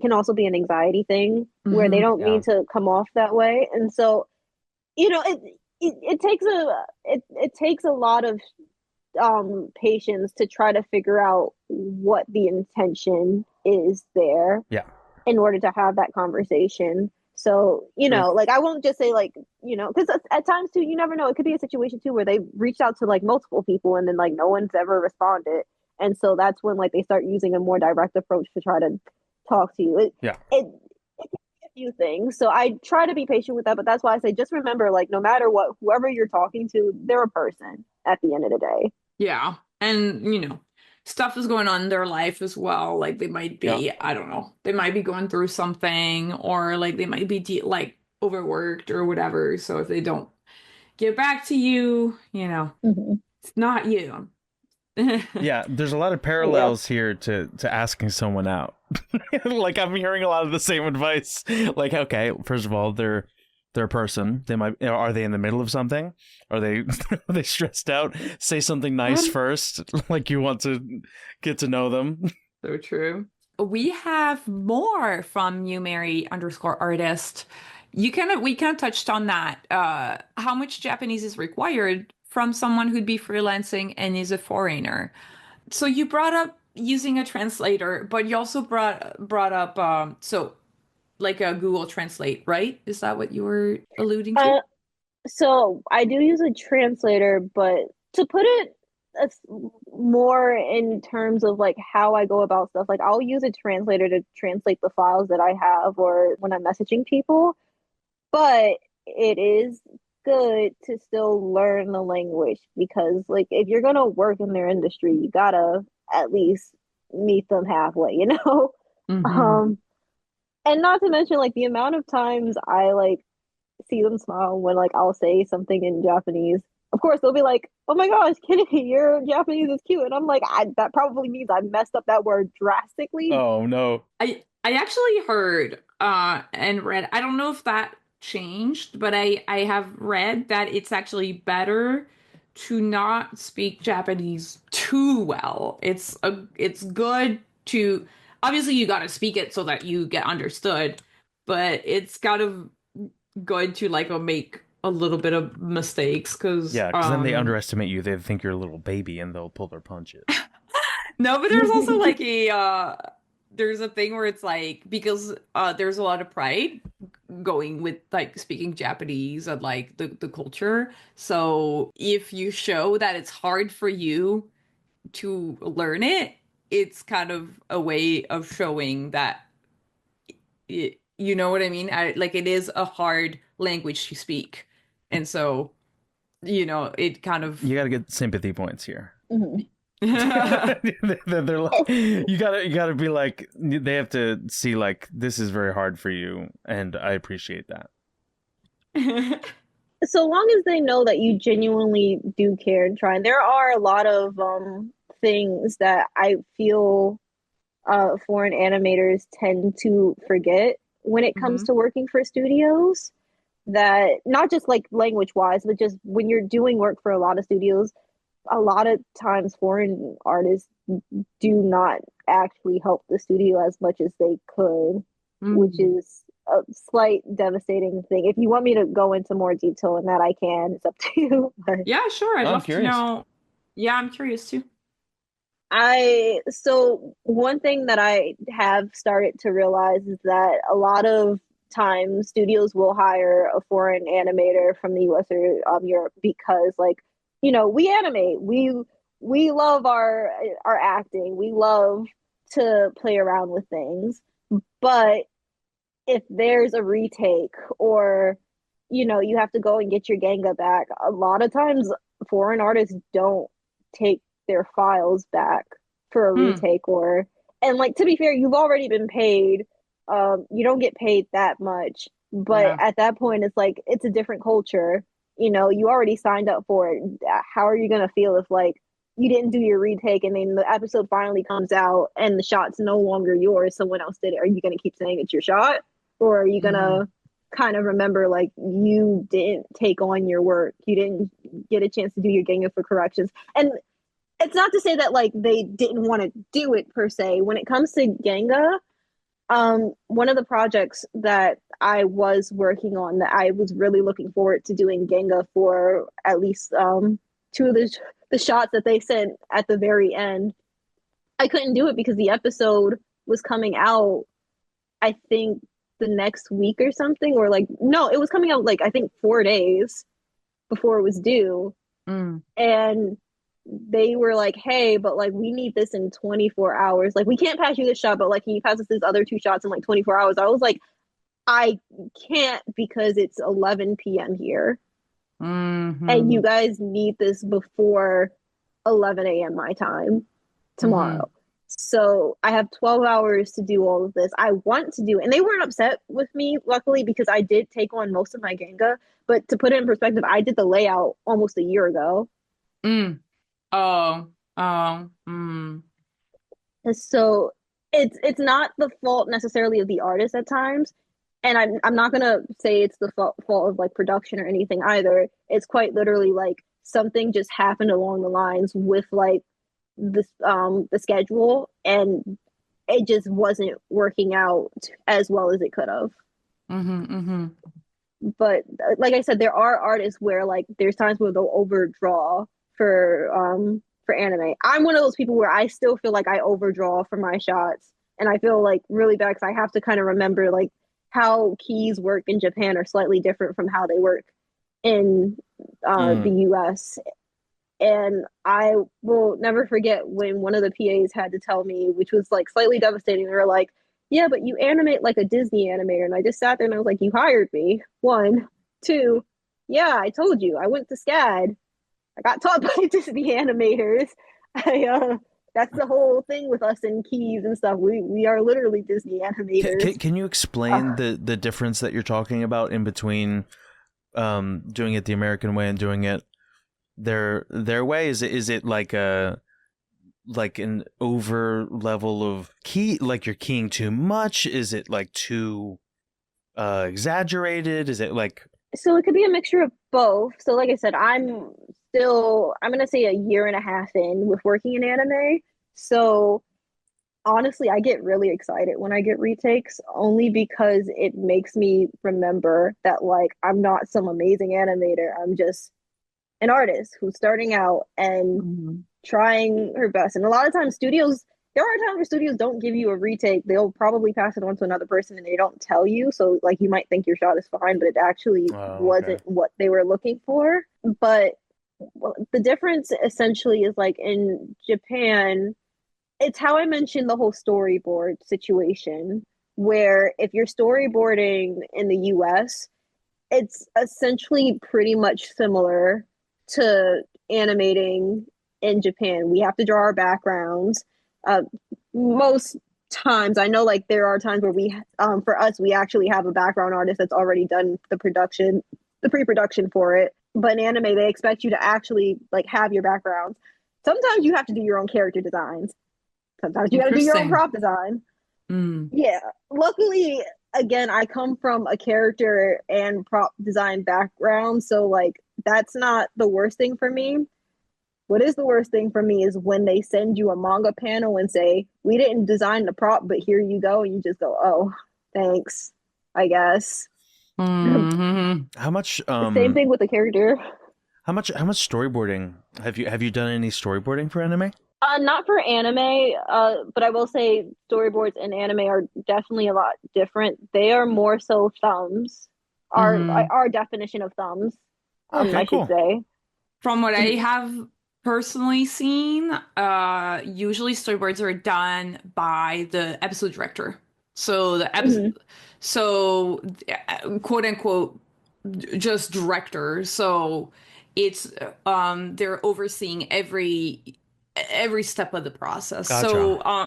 [SPEAKER 3] can also be an anxiety thing where they
[SPEAKER 1] Hmm.
[SPEAKER 3] don't
[SPEAKER 2] Yeah.
[SPEAKER 3] mean to come off that way. And so, it takes it takes a lot of patience to try to figure out what the intention is there
[SPEAKER 2] Yeah.
[SPEAKER 3] in order to have that conversation. So,
[SPEAKER 1] True.
[SPEAKER 3] like, I won't just say like, because at times too, you never know. It could be a situation too where they reached out to like multiple people and then like no one's ever responded. And so that's when like they start using a more direct approach to try to talk to you.
[SPEAKER 2] Yeah.
[SPEAKER 3] It can be a few things. So I try to be patient with that, but that's why I say just remember, like, no matter what, whoever you're talking to, they're a person at the end of the day.
[SPEAKER 1] Yeah. And, stuff is going on in their life as well. Like they might
[SPEAKER 2] Yeah.
[SPEAKER 1] be, I don't know, they might be going through something, or like they might be like overworked or whatever. So if they don't get back to you,
[SPEAKER 3] Mm-hmm.
[SPEAKER 1] it's not you.
[SPEAKER 2] Yeah, there's a lot of
[SPEAKER 3] Yep.
[SPEAKER 2] parallels here to asking someone out. Like I'm hearing a lot of the same advice. Like, okay, first of all, they're a person. They might are they in the middle of something? Are they are they stressed out? Say something nice first, like you want to get to know them.
[SPEAKER 1] So true. We have more from you, Mary underscore artist. We kind of touched on that. How much Japanese is required from someone who'd be freelancing and is a foreigner? So you brought up using a translator, but you also brought up so like a Google Translate, right? Is that what you were alluding to?
[SPEAKER 3] Uh, so I do use a translator, but to put it as more in terms of like how I go about stuff, like I'll use a translator to translate the files that I have or when I'm messaging people, but it is good to still learn the language because like if you're gonna work in their industry, you gotta at least meet them halfway, you know?
[SPEAKER 1] Mm-hmm.
[SPEAKER 3] Um, and not to mention like the amount of times I like see them smile when like I'll say something in Japanese. Of course, they'll be like, "Oh my gosh, Kennedy, your Japanese is cute," and I'm like, "That probably means I messed up that word drastically."
[SPEAKER 2] Oh no.
[SPEAKER 1] I actually heard and read, I don't know if that changed, but I have read that it's actually better to not speak Japanese too well. It's good to, obviously you got to speak it so that you get understood, but it's kind of good to like make a little bit of mistakes because
[SPEAKER 2] Yeah, because then they underestimate you. They think you're a little baby, and they'll pull their punches.
[SPEAKER 1] no, but there's also like there's a thing where it's like because there's a lot of pride going with like speaking Japanese and like the culture. So if you show that it's hard for you to learn it, it's kind of a way of showing that you know what I mean? Like it is a hard language to speak. And so, it kind of
[SPEAKER 2] You got to get sympathy points here.
[SPEAKER 3] Mhm.
[SPEAKER 2] They're like, you gotta be like, they have to see like this is very hard for you, and I appreciate that.
[SPEAKER 3] So long as they know that you genuinely do care and try. And there are a lot of things that I feel foreign animators tend to forget when it comes
[SPEAKER 1] hmm
[SPEAKER 3] to working for studios. That not just like language wise, but just when you're doing work for a lot of studios, a lot of times foreign artists do not actually help the studio as much as they could, which
[SPEAKER 1] Mm.
[SPEAKER 3] is a slight devastating thing. If you want me to go into more detail in that, I can. It's up to you. But
[SPEAKER 1] Yeah, sure. I'd
[SPEAKER 2] I'm
[SPEAKER 1] love to
[SPEAKER 2] curious.
[SPEAKER 1] know. Yeah, I'm curious too.
[SPEAKER 3] so one thing that I have started to realize is that a lot of times studios will hire a foreign animator from the US or Europe because like, we animate. We love our acting. We love to play around with things. But if there's a retake or you have to go and get your Ganga back, a lot of times foreign artists don't take their files back for a
[SPEAKER 1] Hmm.
[SPEAKER 3] retake. Or and like, to be fair, you've already been paid. You don't get paid that much, but
[SPEAKER 1] Yeah.
[SPEAKER 3] at that point it's like it's a different culture. You already signed up for it. How are you going to feel if like you didn't do your retake and then the episode finally comes out and the shot's no longer yours, someone else did it? Are you going to keep saying it's your shot, or are you going
[SPEAKER 1] hmm
[SPEAKER 3] to kind of remember like you didn't take on your work, you didn't get a chance to do your Ganga for corrections? And it's not to say that like they didn't want to do it per se. When it comes to Ganga, one of the projects that I was working on that I was really looking forward to doing Ganga for, at least two of the shots that they sent at the very end, I couldn't do it because the episode was coming out, I think, the next week or something. Or like, no, it was coming out like I think 4 days before it was due.
[SPEAKER 1] Mm.
[SPEAKER 3] And they were like, hey, but like we need this in 24 hours. Like, we can't pass you this shot, but like, can you pass us these other two shots in like 24 hours? I was like, I can't, because it's 11 p.m. here. And you
[SPEAKER 1] hmm
[SPEAKER 3] guys need this before 11 a.m. my time
[SPEAKER 1] hmm
[SPEAKER 3] tomorrow. So I have 12 hours to do all of this. I want to do it. And they weren't upset with me, luckily, because I did take on most of my Ganga. But to put it in perspective, I did the layout almost a year ago.
[SPEAKER 1] Mm. Oh. Oh. Mm.
[SPEAKER 3] So it's not the fault necessarily of the artist at times. And I'm not gonna say it's the fault of like production or anything either. It's quite literally like something just happened along the lines with like the schedule, and it just wasn't working out as well as it could have.
[SPEAKER 1] hmm
[SPEAKER 3] But like I said, there are artists where like there's times where they'll overdraw for anime. I'm one of those people where I still feel like I overdraw for my shots, and I feel like really bad because I have to kind of remember like how keys work in Japan are slightly different from how they work in the
[SPEAKER 2] Mm.
[SPEAKER 3] US. And I will never forget when one of the PAs had to tell me, which was like slightly devastating. They were like, yeah, but you animate like a Disney animator. And I just sat there and I was like, you hired me. One, two, yeah, I told you. I went to SCAD. I got taught by Disney animators. I That's the whole thing with us in keys and stuff. We are literally Disney animators.
[SPEAKER 2] Can you
[SPEAKER 3] Uh,
[SPEAKER 2] explain the difference that you're talking about in between doing it the American way and doing it their way? Is it like a like an over level of key, like you're keying too much? Is it like too exaggerated? Is it like
[SPEAKER 3] so it could be a mixture of both. So like I said, I'm gonna say a year and a half in with working in anime. So honestly, I get really excited when I get retakes, only because it makes me remember that like I'm not some amazing animator. I'm just an artist who's starting out and
[SPEAKER 1] hmm
[SPEAKER 3] trying her best. And a lot of times studios there are times where studios don't give you a retake. They'll probably pass it on to another person and they don't tell you. So like you might think your shot is fine, but it actually
[SPEAKER 2] Oh, okay.
[SPEAKER 3] wasn't what they were looking for. But the difference essentially is like in Japan, it's how I mentioned the whole storyboard situation, where if you're storyboarding in the US, it's essentially pretty much similar to animating in Japan. We have to draw our backgrounds. Uh, Most times, I know like there are times where for us, we actually have a background artist that's already done the pre-production for it. But in anime, they expect you to actually like have your backgrounds. Sometimes you have to do your own character designs. Sometimes you got to do your own
[SPEAKER 1] Interesting.
[SPEAKER 3] prop design.
[SPEAKER 1] Mm.
[SPEAKER 3] Yeah. Luckily, again, I come from a character and prop design background, so like that's not the worst thing for me. What is the worst thing for me is when they send you a manga panel and say, "We didn't design the prop, but here you go," and you just go, "Oh, thanks, I guess."
[SPEAKER 1] Hmm.
[SPEAKER 2] How much
[SPEAKER 3] Same thing with the character.
[SPEAKER 2] how much storyboarding have you done any storyboarding for anime?
[SPEAKER 3] Not for anime, but I will say storyboards in anime are definitely a lot different. They are more so thumbs.
[SPEAKER 1] Hmm.
[SPEAKER 3] Our definition of thumbs,
[SPEAKER 2] Okay,
[SPEAKER 3] I should
[SPEAKER 2] cool.
[SPEAKER 3] say.
[SPEAKER 1] From what I
[SPEAKER 3] Mhm,
[SPEAKER 1] have personally seen, usually storyboards are done by the episode director. So the episode,
[SPEAKER 3] mhm.
[SPEAKER 1] so quote unquote, just director. So it's they're overseeing every step of the process.
[SPEAKER 2] Gotcha.
[SPEAKER 1] So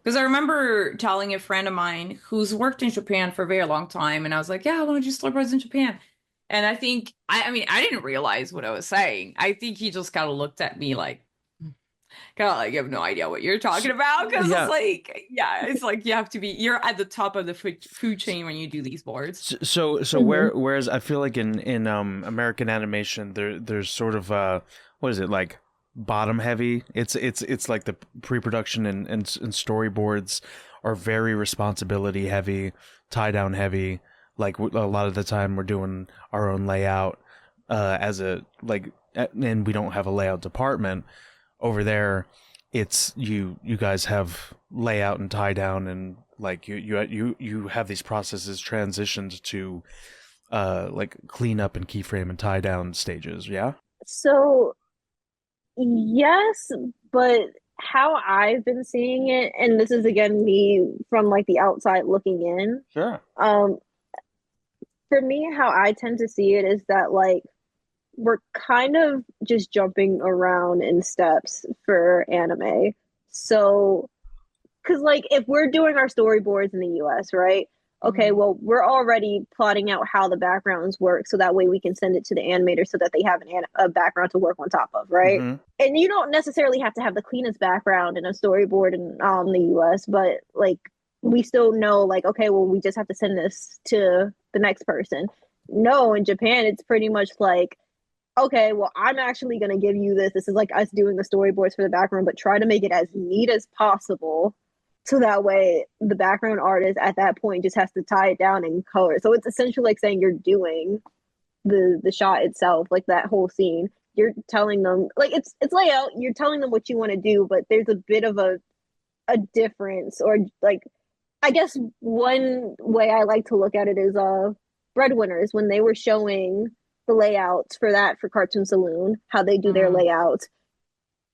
[SPEAKER 1] because I remember telling a friend of mine who's worked in Japan for a very long time, and I was like, "Yeah, I want to do storyboards in Japan." And I think I mean I didn't realize what I was saying. I think he just kind of looked at me like kind of like you have no idea what you're talking about because it's
[SPEAKER 2] Yeah.
[SPEAKER 1] like yeah, it's like you have to be you're at the top of the food chain when you do these boards.
[SPEAKER 2] So
[SPEAKER 3] Mhm.
[SPEAKER 2] whereas I feel like in American animation there's sort of what is it like bottom heavy. It's like the pre-production and storyboards are very responsibility heavy, tie down heavy. Like a lot of the time we're doing our own layout as a like and we don't have a layout department over there. It's you guys have layout and tie down and like you have these processes transitioned to like clean up and keyframe and tie down stages. Yeah.
[SPEAKER 3] So yes, but how I've been seeing it, and this is again me from like the outside looking in.
[SPEAKER 2] Sure.
[SPEAKER 3] Um, for me, how I tend to see it is that like we're kind of just jumping around in steps for anime. So because like if we're doing our storyboards in the US, right? Okay,
[SPEAKER 1] Mhm.
[SPEAKER 3] well, we're already plotting out how the backgrounds work so that way we can send it to the animator so that they have a background to work on top of, right?
[SPEAKER 2] Mm-hmm.
[SPEAKER 3] And you don't necessarily have to have the cleanest background in a storyboard in the US, but like we still know like okay, well, we just have to send this to the next person. No, in Japan it's pretty much like okay, well, I'm actually going to give you this. This is like us doing the storyboards for the background, but try to make it as neat as possible. So that way, the background artist at that point just has to tie it down in color. So it's essentially like saying you're doing the shot itself, like that whole scene. You're telling them like it's layout. You're telling them what you want to do, but there's a bit of a difference, or like I guess one way I like to look at it is Breadwinners when they were showing the layouts for that for Cartoon Saloon, how they do their
[SPEAKER 1] Mhm.
[SPEAKER 3] layouts.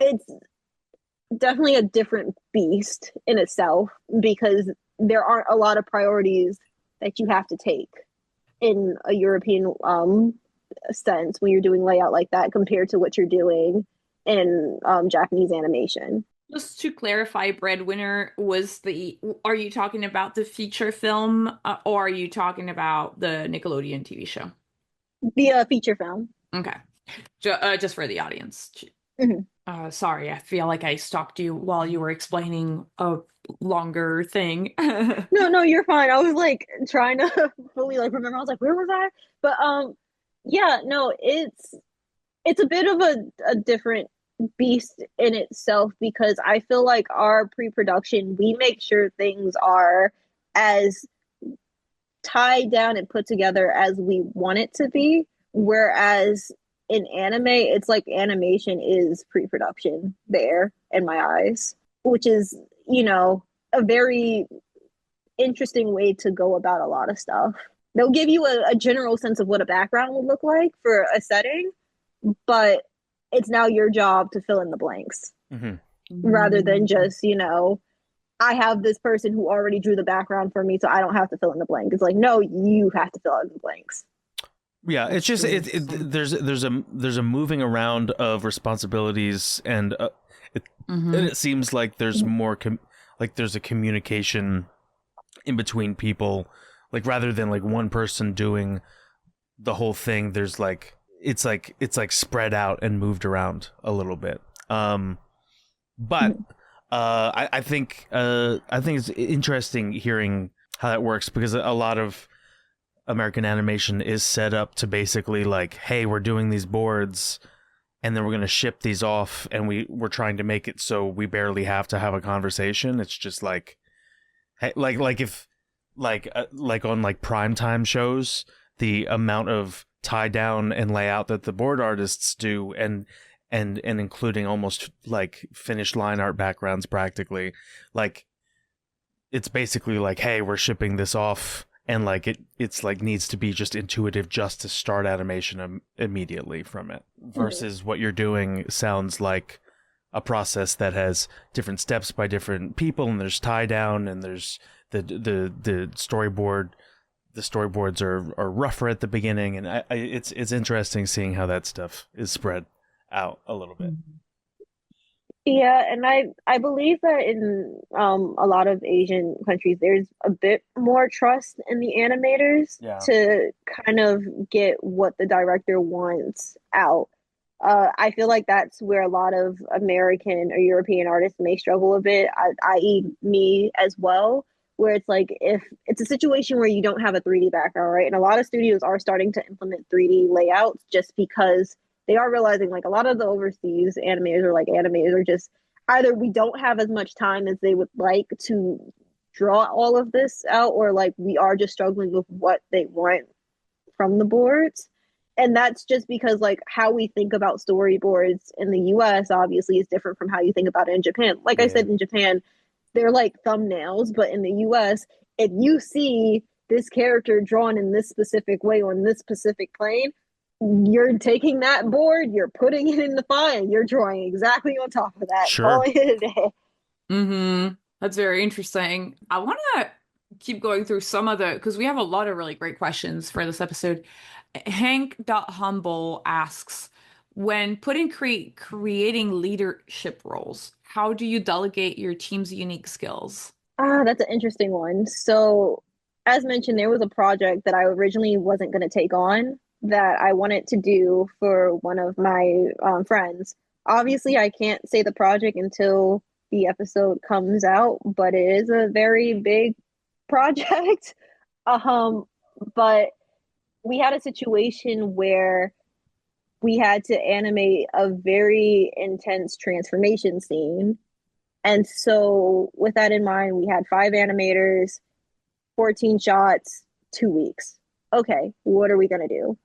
[SPEAKER 3] It's definitely a different beast in itself because there aren't a lot of priorities that you have to take in a European sense when you're doing layout like that compared to what you're doing in Japanese animation.
[SPEAKER 1] Just to clarify, Breadwinner was are you talking about the feature film or are you talking about the Nickelodeon TV show?
[SPEAKER 3] The feature film.
[SPEAKER 1] Okay. Just for the audience.
[SPEAKER 3] Mhm.
[SPEAKER 1] Sorry, I feel like I stalked you while you were explaining a longer thing.
[SPEAKER 3] No, no, you're fine. I was like trying to fully like remember. I was like, where was I? But yeah, no, it's a bit of a different beast in itself because I feel like our pre-production, we make sure things are as tied down and put together as we want it to be. Whereas in anime, it's like animation is pre-production there in my eyes, which is you know, a very interesting way to go about a lot of stuff. They'll give you a general sense of what a background would look like for a setting, but it's now your job to fill in the blanks
[SPEAKER 2] Mm-hmm.
[SPEAKER 3] rather than just, you know, I have this person who already drew the background for me, so I don't have to fill in the blank. It's like, no, you have to fill in the blanks.
[SPEAKER 2] Yeah, it's just
[SPEAKER 1] really
[SPEAKER 2] there's a moving around of responsibilities, and and it seems like there's more like there's a communication in between people, like rather than like one person doing the whole thing. There's like it's like spread out and moved around a little bit. But I think it's interesting hearing how that works, because a lot of American animation is set up to basically like, hey, we're doing these boards and then we're going to ship these off, and we're trying to make it so we barely have to have a conversation. It's just like, hey, like if like on like primetime shows, the amount of tie down and layout that the board artists do, and including almost like finished line art backgrounds practically, like it's basically like, hey, we're shipping this off, and like it's like needs to be just intuitive just to start animation immediately from it, versus what you're doing sounds like a process that has different steps by different people, and there's tie down, and there's the storyboard. The storyboards are rougher at the beginning, and it's interesting seeing how that stuff is spread out a little bit.
[SPEAKER 3] Yeah, and I believe that in a lot of Asian countries, there's a bit more trust in the animators
[SPEAKER 2] Yeah.
[SPEAKER 3] to kind of get what the director wants out. I feel like that's where a lot of American or European artists may struggle a bit, i.e., me as well, where it's like if it's a situation where you don't have a 3D background, right? And a lot of studios are starting to implement 3D layouts just because they are realizing like a lot of the overseas animators are just either we don't have as much time as they would like to draw all of this out, or like we are just struggling with what they want from the boards. And that's just because like how we think about storyboards in the US obviously is different from how you think about it in Japan. Like I said, in Japan, they're like thumbnails, but in the US, if you see this character drawn in this specific way on this specific plane, you're taking that board, you're putting it in the file, you're drawing exactly on top of that.
[SPEAKER 2] Sure.
[SPEAKER 3] Calling it a day.
[SPEAKER 1] That's very interesting. I want to keep going through some of the, because we have a lot of really great questions for this episode. Hank.humble asks, when creating leadership roles, how do you delegate your team's unique skills?
[SPEAKER 3] That's an interesting one. So, as mentioned, there was a project that I originally wasn't going to take on that I wanted to do for one of my friends. Obviously, I can't say the project until the episode comes out, but it is a very big project. But we had a situation where we had to animate a very intense transformation scene. And so, with that in mind, we had 5 animators, 14 shots, 2 weeks. Okay, what are we going to do?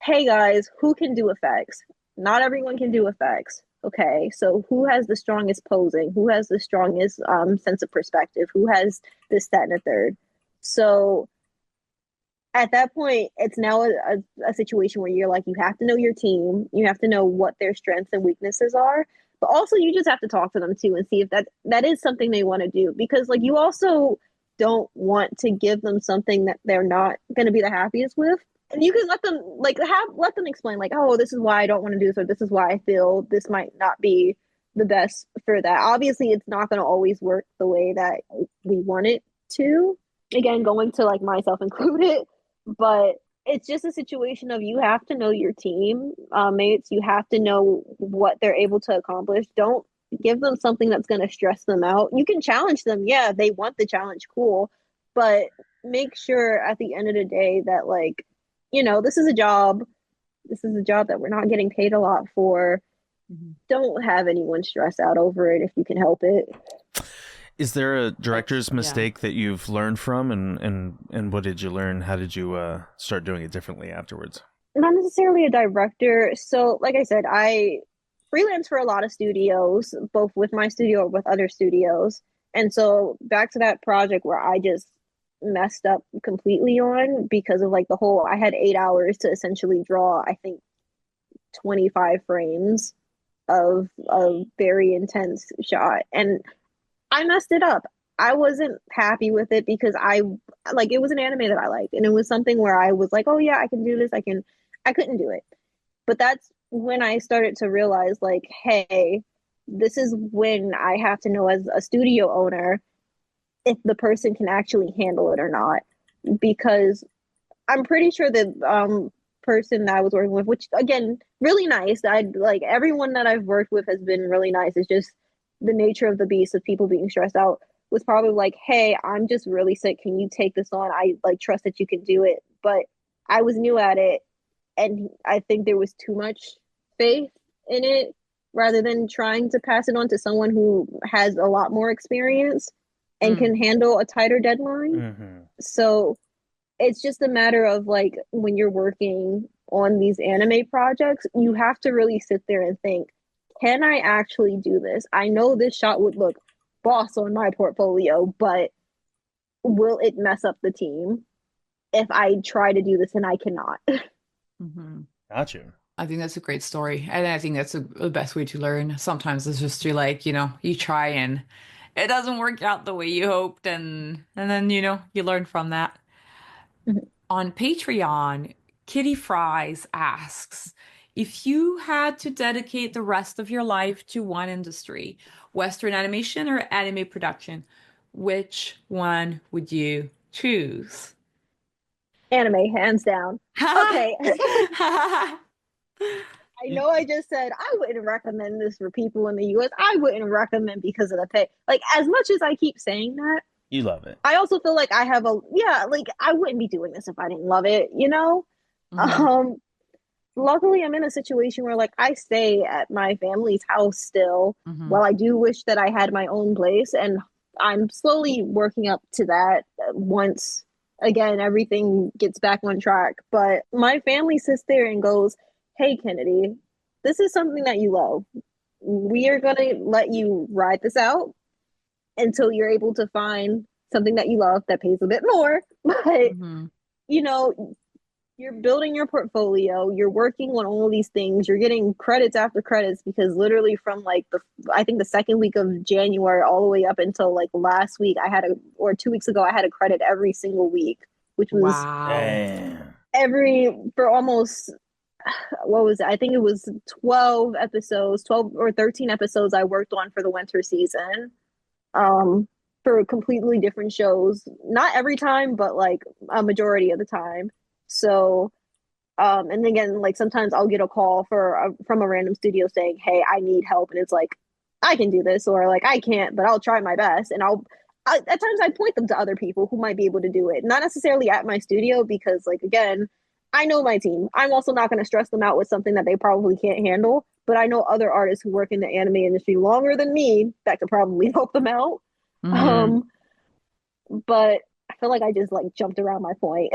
[SPEAKER 3] Hey guys, who can do effects? Not everyone can do effects. Okay, so who has the strongest posing? Who has the strongest sense of perspective? Who has this, that, and a third? So at that point, it's now a situation where you're like, you have to know your team, you have to know what their strengths and weaknesses are, but also you just have to talk to them too and see if that is something they want to do, because like you also don't want to give them something that they're not going to be the happiest with. And you can let them let them explain like, oh, this is why I don't want to do this, or this is why I feel this might not be the best for that. Obviously, it's not going to always work the way that we want it to. Again, going to like myself included, but it's just a situation of you have to know your team mates. You have to know what they're able to accomplish. Don't give them something that's going to stress them out. You can challenge them. Yeah, they want the challenge. Cool. But make sure at the end of the day that like, you know, this is a job. This is a job that we're not getting paid a lot for. Don't have anyone stress out over it if you can help it.
[SPEAKER 2] Is there a director's mistake that you've learned from, and what did you learn? How did you start doing it differently afterwards?
[SPEAKER 3] Not necessarily a director. So, like I said, freelance for a lot of studios, both with my studio or with other studios. And so back to that project where I just messed up completely on because of like the whole, I had 8 hours to essentially draw, I think, 25 frames of a very intense shot. And I messed it up. I wasn't happy with it because I like it was an anime that I liked and it was something where I was like, "Oh yeah, I can do this. I couldn't do it." But that's when I started to realize like, "Hey, this is when I have to know as a studio owner if the person can actually handle it or not." Because I'm pretty sure the person that I was working with, which again, really nice. I like everyone that I've worked with has been really nice. It's just the nature of the beast of people being stressed out was probably like, "Hey, I'm just really sick. Can you take this on? I like trust that you can do it." But I was new at it, and I think there was too much faith in it rather than trying to pass it on to someone who has a lot more experience and
[SPEAKER 1] Mm.
[SPEAKER 3] can handle a tighter deadline.
[SPEAKER 2] Mm-hmm.
[SPEAKER 3] So it's just a matter of like when you're working on these anime projects, you have to really sit there and think, can I actually do this? I know this shot would look boss on my portfolio, but will it mess up the team if I try to do this and I cannot?
[SPEAKER 1] Hmm.
[SPEAKER 2] Got you.
[SPEAKER 1] I think that's a great story. And I think that's the best way to learn. Sometimes it's just to like, you try and it doesn't work out the way you hoped and then, you learn from that. On Patreon, Kitty Fries asks, if you had to dedicate the rest of your life to one industry, Western animation or anime production, which one would you choose?
[SPEAKER 3] Anime, hands down. Okay. I
[SPEAKER 2] You,
[SPEAKER 3] know I just said I wouldn't recommend this for people in the US. I wouldn't recommend because of the pay. Like, as much as I keep saying that,
[SPEAKER 2] you love it.
[SPEAKER 3] I also feel like I have a, yeah, like I wouldn't be doing this if I didn't love it, you know?
[SPEAKER 1] Hmm.
[SPEAKER 3] Um, Luckily I'm in a situation where like I stay at my family's house still.
[SPEAKER 1] Hmm.
[SPEAKER 3] While I do wish that I had my own place, and I'm slowly working up to that once again everything gets back on track. But my family sits there and goes, "Hey Kennedy, this is something that you love. We are going to let you ride this out until you're able to find something that you love that pays a bit more." But
[SPEAKER 1] Hmm.
[SPEAKER 3] you know, you're building your portfolio, you're working on all these things, you're getting credits after credits because literally from like the I think the second week of January all the way up until like last week I had a or 2 weeks ago I had a credit every single week, which was
[SPEAKER 1] Wow.
[SPEAKER 2] Damn.
[SPEAKER 3] every for almost what was it? I think it was 12 episodes, 12 or 13 episodes I worked on for the winter season. Um for completely different shows. Not every time, but like a majority of the time. So and again, like sometimes I'll get a call from a random studio saying, "Hey, I need help," and it's like, "I can do this," or like, "I can't, but I'll try my best." And at times I point them to other people who might be able to do it, not necessarily at my studio because, like, again, I know my team. I'm also not going to stress them out with something that they probably can't handle. But I know other artists who work in the anime industry longer than me that could probably help them out.
[SPEAKER 1] Hmm.
[SPEAKER 3] Um, but I feel like I just like jumped around my point.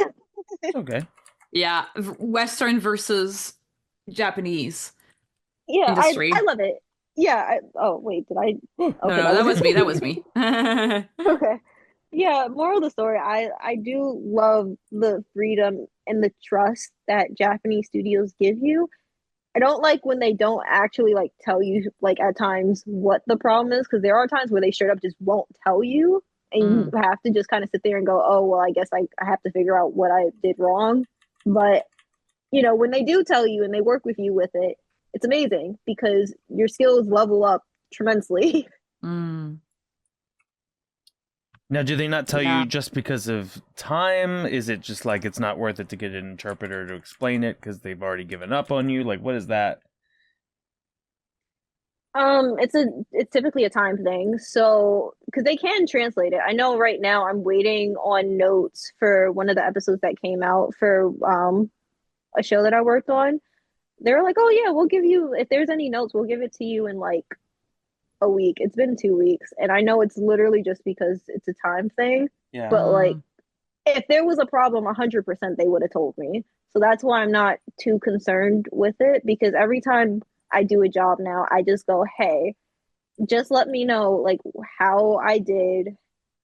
[SPEAKER 2] It's okay.
[SPEAKER 1] Yeah, Western versus Japanese
[SPEAKER 3] Yeah, I
[SPEAKER 1] industry.
[SPEAKER 3] love it. Yeah. Oh wait, did I?
[SPEAKER 2] Whew.
[SPEAKER 1] No,
[SPEAKER 3] Okay,
[SPEAKER 1] no,
[SPEAKER 3] that
[SPEAKER 1] that
[SPEAKER 3] was
[SPEAKER 1] was me. That was me.
[SPEAKER 3] okay. Yeah. Moral of the story: I do love the freedom and the trust that Japanese studios give you. I don't like when they don't actually like tell you like at times what the problem is because there are times where they straight up just won't tell you, and you
[SPEAKER 1] Mm.
[SPEAKER 3] have to just kind of sit there and go, "Oh well, I guess I have to figure out what I did wrong." But when they do tell you and they work with you with it, it's amazing because your skills level up tremendously.
[SPEAKER 1] Mm.
[SPEAKER 2] Now, do they not tell
[SPEAKER 1] Yeah.
[SPEAKER 2] you just because of time? Is it just like it's not worth it to get an interpreter to explain it because they've already given up on you? Like, what is that?
[SPEAKER 3] It's typically a time thing. So, because they can translate it. I know right now I'm waiting on notes for one of the episodes that came out for a show that I worked on. They were like, "Oh yeah, we'll give you if there's any notes, we'll give it to you in like a week." It's been 2 weeks, and I know it's literally just because it's a time thing.
[SPEAKER 2] Yeah.
[SPEAKER 3] But like,
[SPEAKER 1] Mm.
[SPEAKER 3] if there was a problem, 100% they would have told me. So that's why I'm not too concerned with it because every time I do a job now, I just go, hey, just let me know like how I did,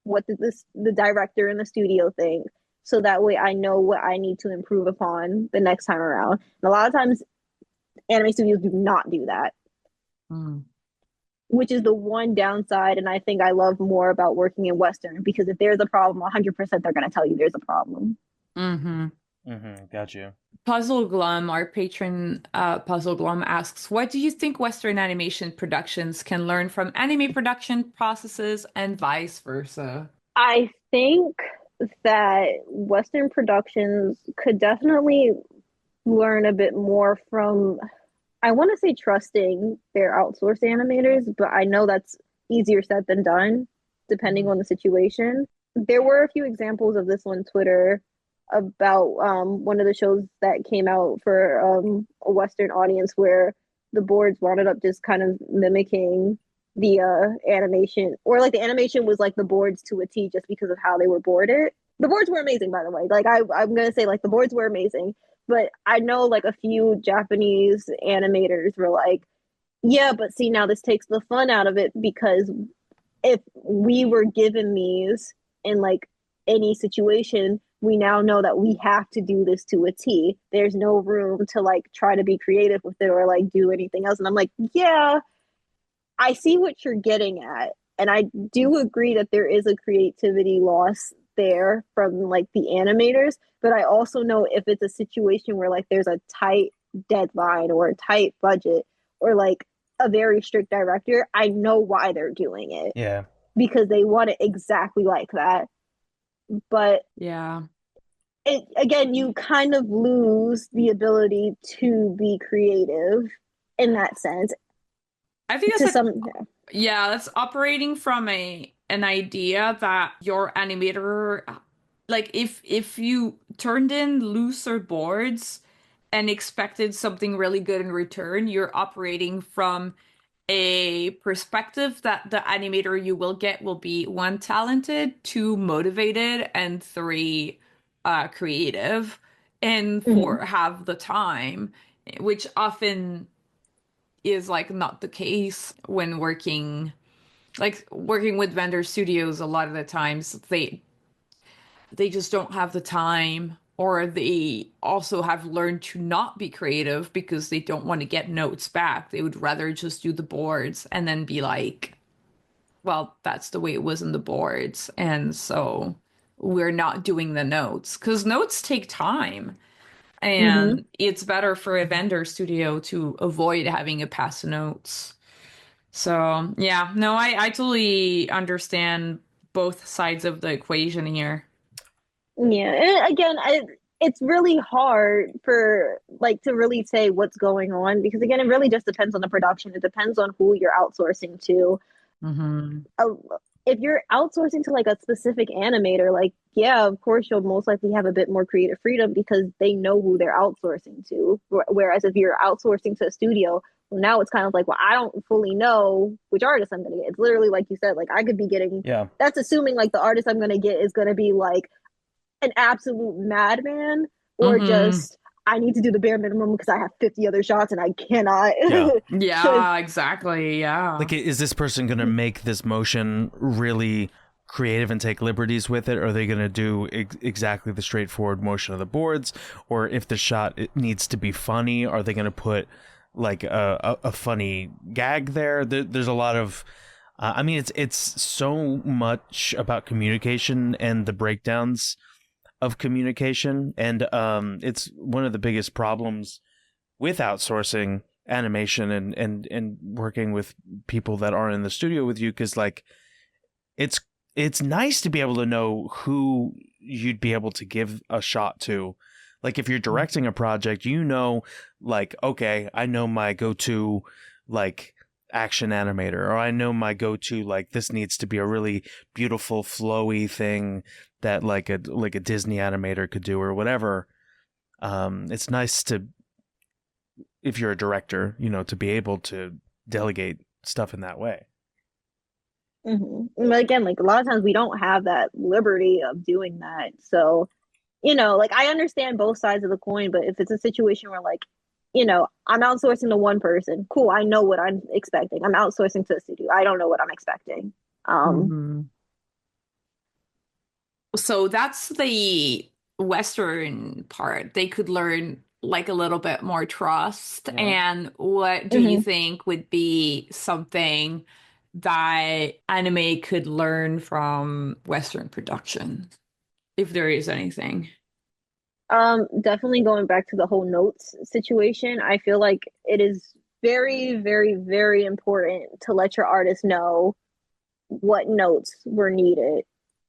[SPEAKER 3] what did the director and the studio think, so that way I know what I need to improve upon the next time around. And a lot of times anime studios do not do that,
[SPEAKER 1] Mm.
[SPEAKER 3] which is the one downside. And I think I love more about working in Western, because if there's a problem, 100% they're going to tell you there's a problem.
[SPEAKER 1] Mm-hmm.
[SPEAKER 2] Got you.
[SPEAKER 1] Puzzle Glum, our patron Puzzle Glum asks, what do you think Western animation productions can learn from anime production processes and vice versa?
[SPEAKER 3] I think that Western productions could definitely learn a bit more from, I want to say, trusting their outsourced animators, but I know that's easier said than done, depending on the situation. There were a few examples of this on Twitter about one of the shows that came out for a Western audience, where the boards wound up just kind of mimicking the animation, or like the animation was like the boards to a T, just because of how they were boarded. The boards were amazing, by the way. Like I'm gonna say, like, the boards were amazing, but I know like a few Japanese animators were like, yeah, but see, now this takes the fun out of it, because if we were given these in like any situation, we now know that we have to do this to a T. There's no room to like try to be creative with it or like do anything else. And I'm like, yeah, I see what you're getting at. And I do agree that there is a creativity loss there from like the animators. But I also know if it's a situation where like there's a tight deadline or a tight budget, or like a very strict director, I know why they're doing it,
[SPEAKER 2] Yeah.
[SPEAKER 3] because they want it exactly like that. But
[SPEAKER 1] Yeah.
[SPEAKER 3] it, again, you kind of lose the ability to be creative in that sense.
[SPEAKER 1] I think it's
[SPEAKER 3] To
[SPEAKER 1] like,
[SPEAKER 3] some,
[SPEAKER 1] yeah, that's operating from a an idea that your animator, like if you turned in looser boards and expected something really good in return, you're operating from a perspective that the animator you will get will be one, talented, two, motivated, and three, creative, and
[SPEAKER 3] mm-hmm,
[SPEAKER 1] four, have the time, which often is like not the case when working with vendor studios. A lot of the times they just don't have the time, or they also have learned to not be creative because they don't want to get notes back. They would rather just do the boards and then be like, well, that's the way it was in the boards, and so we're not doing the notes because notes take time,
[SPEAKER 3] mm-hmm.
[SPEAKER 1] and it's better for a vendor studio to avoid having a pass notes. So yeah, no, I totally understand both sides of the equation here.
[SPEAKER 3] Yeah, and again, it's really hard for like to really say what's going on, because again, it really just depends on the production. It depends on who you're outsourcing to.
[SPEAKER 1] Hmm.
[SPEAKER 3] Uh, if you're outsourcing to like a specific animator, like, yeah, of course you'll most likely have a bit more creative freedom because they know who they're outsourcing to. Whereas if you're outsourcing to a studio, well, now it's kind of like, well, I don't fully know which artist I'm gonna get. It's literally like you said, like I could be getting.
[SPEAKER 2] Yeah.
[SPEAKER 3] That's assuming like the artist I'm gonna get is gonna be like an absolute madman, or
[SPEAKER 1] Hmm.
[SPEAKER 3] just I need to do the bare minimum because I have 50 other shots and I cannot.
[SPEAKER 2] Yeah.
[SPEAKER 1] Yeah, exactly. Yeah.
[SPEAKER 2] Like, is this person going to make this motion really creative and take liberties with it? Or are they going to do exactly the straightforward motion of the boards? Or if the shot it needs to be funny, are they going to put like a funny gag there? There's a lot of, I mean, it's so much about communication and the breakdowns of communication. And it's one of the biggest problems with outsourcing animation and working with people that are in the studio with you, because like it's it's nice to be able to know who you'd be able to give a shot to. Like if you're directing a project, you know, like, okay, I know my go-to like action animator, or I know my go-to like this needs to be a really beautiful flowy thing that like a Disney animator could do or whatever. It's nice to, if you're a director, you know, to be able to delegate stuff in that way.
[SPEAKER 3] Mm-hmm. But again, like a lot of times we don't have that liberty of doing that. So, like I understand both sides of the coin, but if it's a situation where like I'm outsourcing to one person. Cool, I know what I'm expecting. I'm outsourcing to a studio. I don't know what I'm expecting.
[SPEAKER 1] Hmm. So that's the Western part. They could learn like a little bit more trust.
[SPEAKER 2] Yeah.
[SPEAKER 1] And what do you
[SPEAKER 3] mhm.
[SPEAKER 1] think would be something that anime could learn from Western production, if there is anything?
[SPEAKER 3] Definitely going back to the whole notes situation, I feel like it is very, very, very important to let your artist know what notes were needed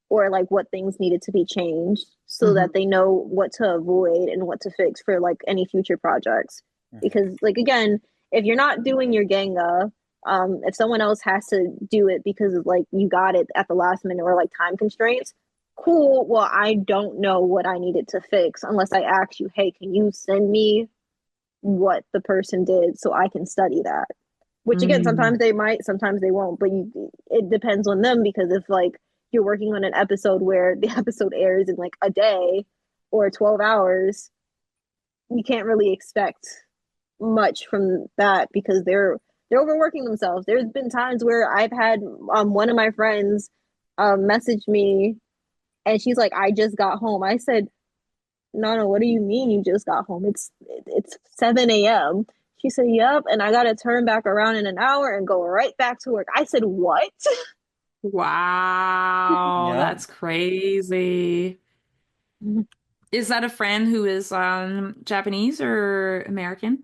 [SPEAKER 3] or like what things needed to be changed so
[SPEAKER 1] Hmm.
[SPEAKER 3] that they know what to avoid and what to fix for like any future projects.
[SPEAKER 2] Mhm.
[SPEAKER 3] Because like again, if you're not doing your Genga, if someone else has to do it because of like you got it at the last minute or like time constraints, cool. Well, I don't know what I needed to fix unless I ask you, hey, can you send me what the person did so I can study that? Which again,
[SPEAKER 1] Mm.
[SPEAKER 3] sometimes they might, sometimes they won't, but it depends on them because if like you're working on an episode where the episode airs in like a day or 12 hours, you can't really expect much from that because they're overworking themselves. There's been times where I've had one of my friends message me and she's like, I just got home. I said, no, no, what do you mean you just got home? It's 7 a.m. She said, yep, and I gotta turn back around in an hour and go right back to work. I said, what?
[SPEAKER 1] Wow,
[SPEAKER 2] Yeah.
[SPEAKER 1] that's crazy. Is that a friend who is Japanese or American?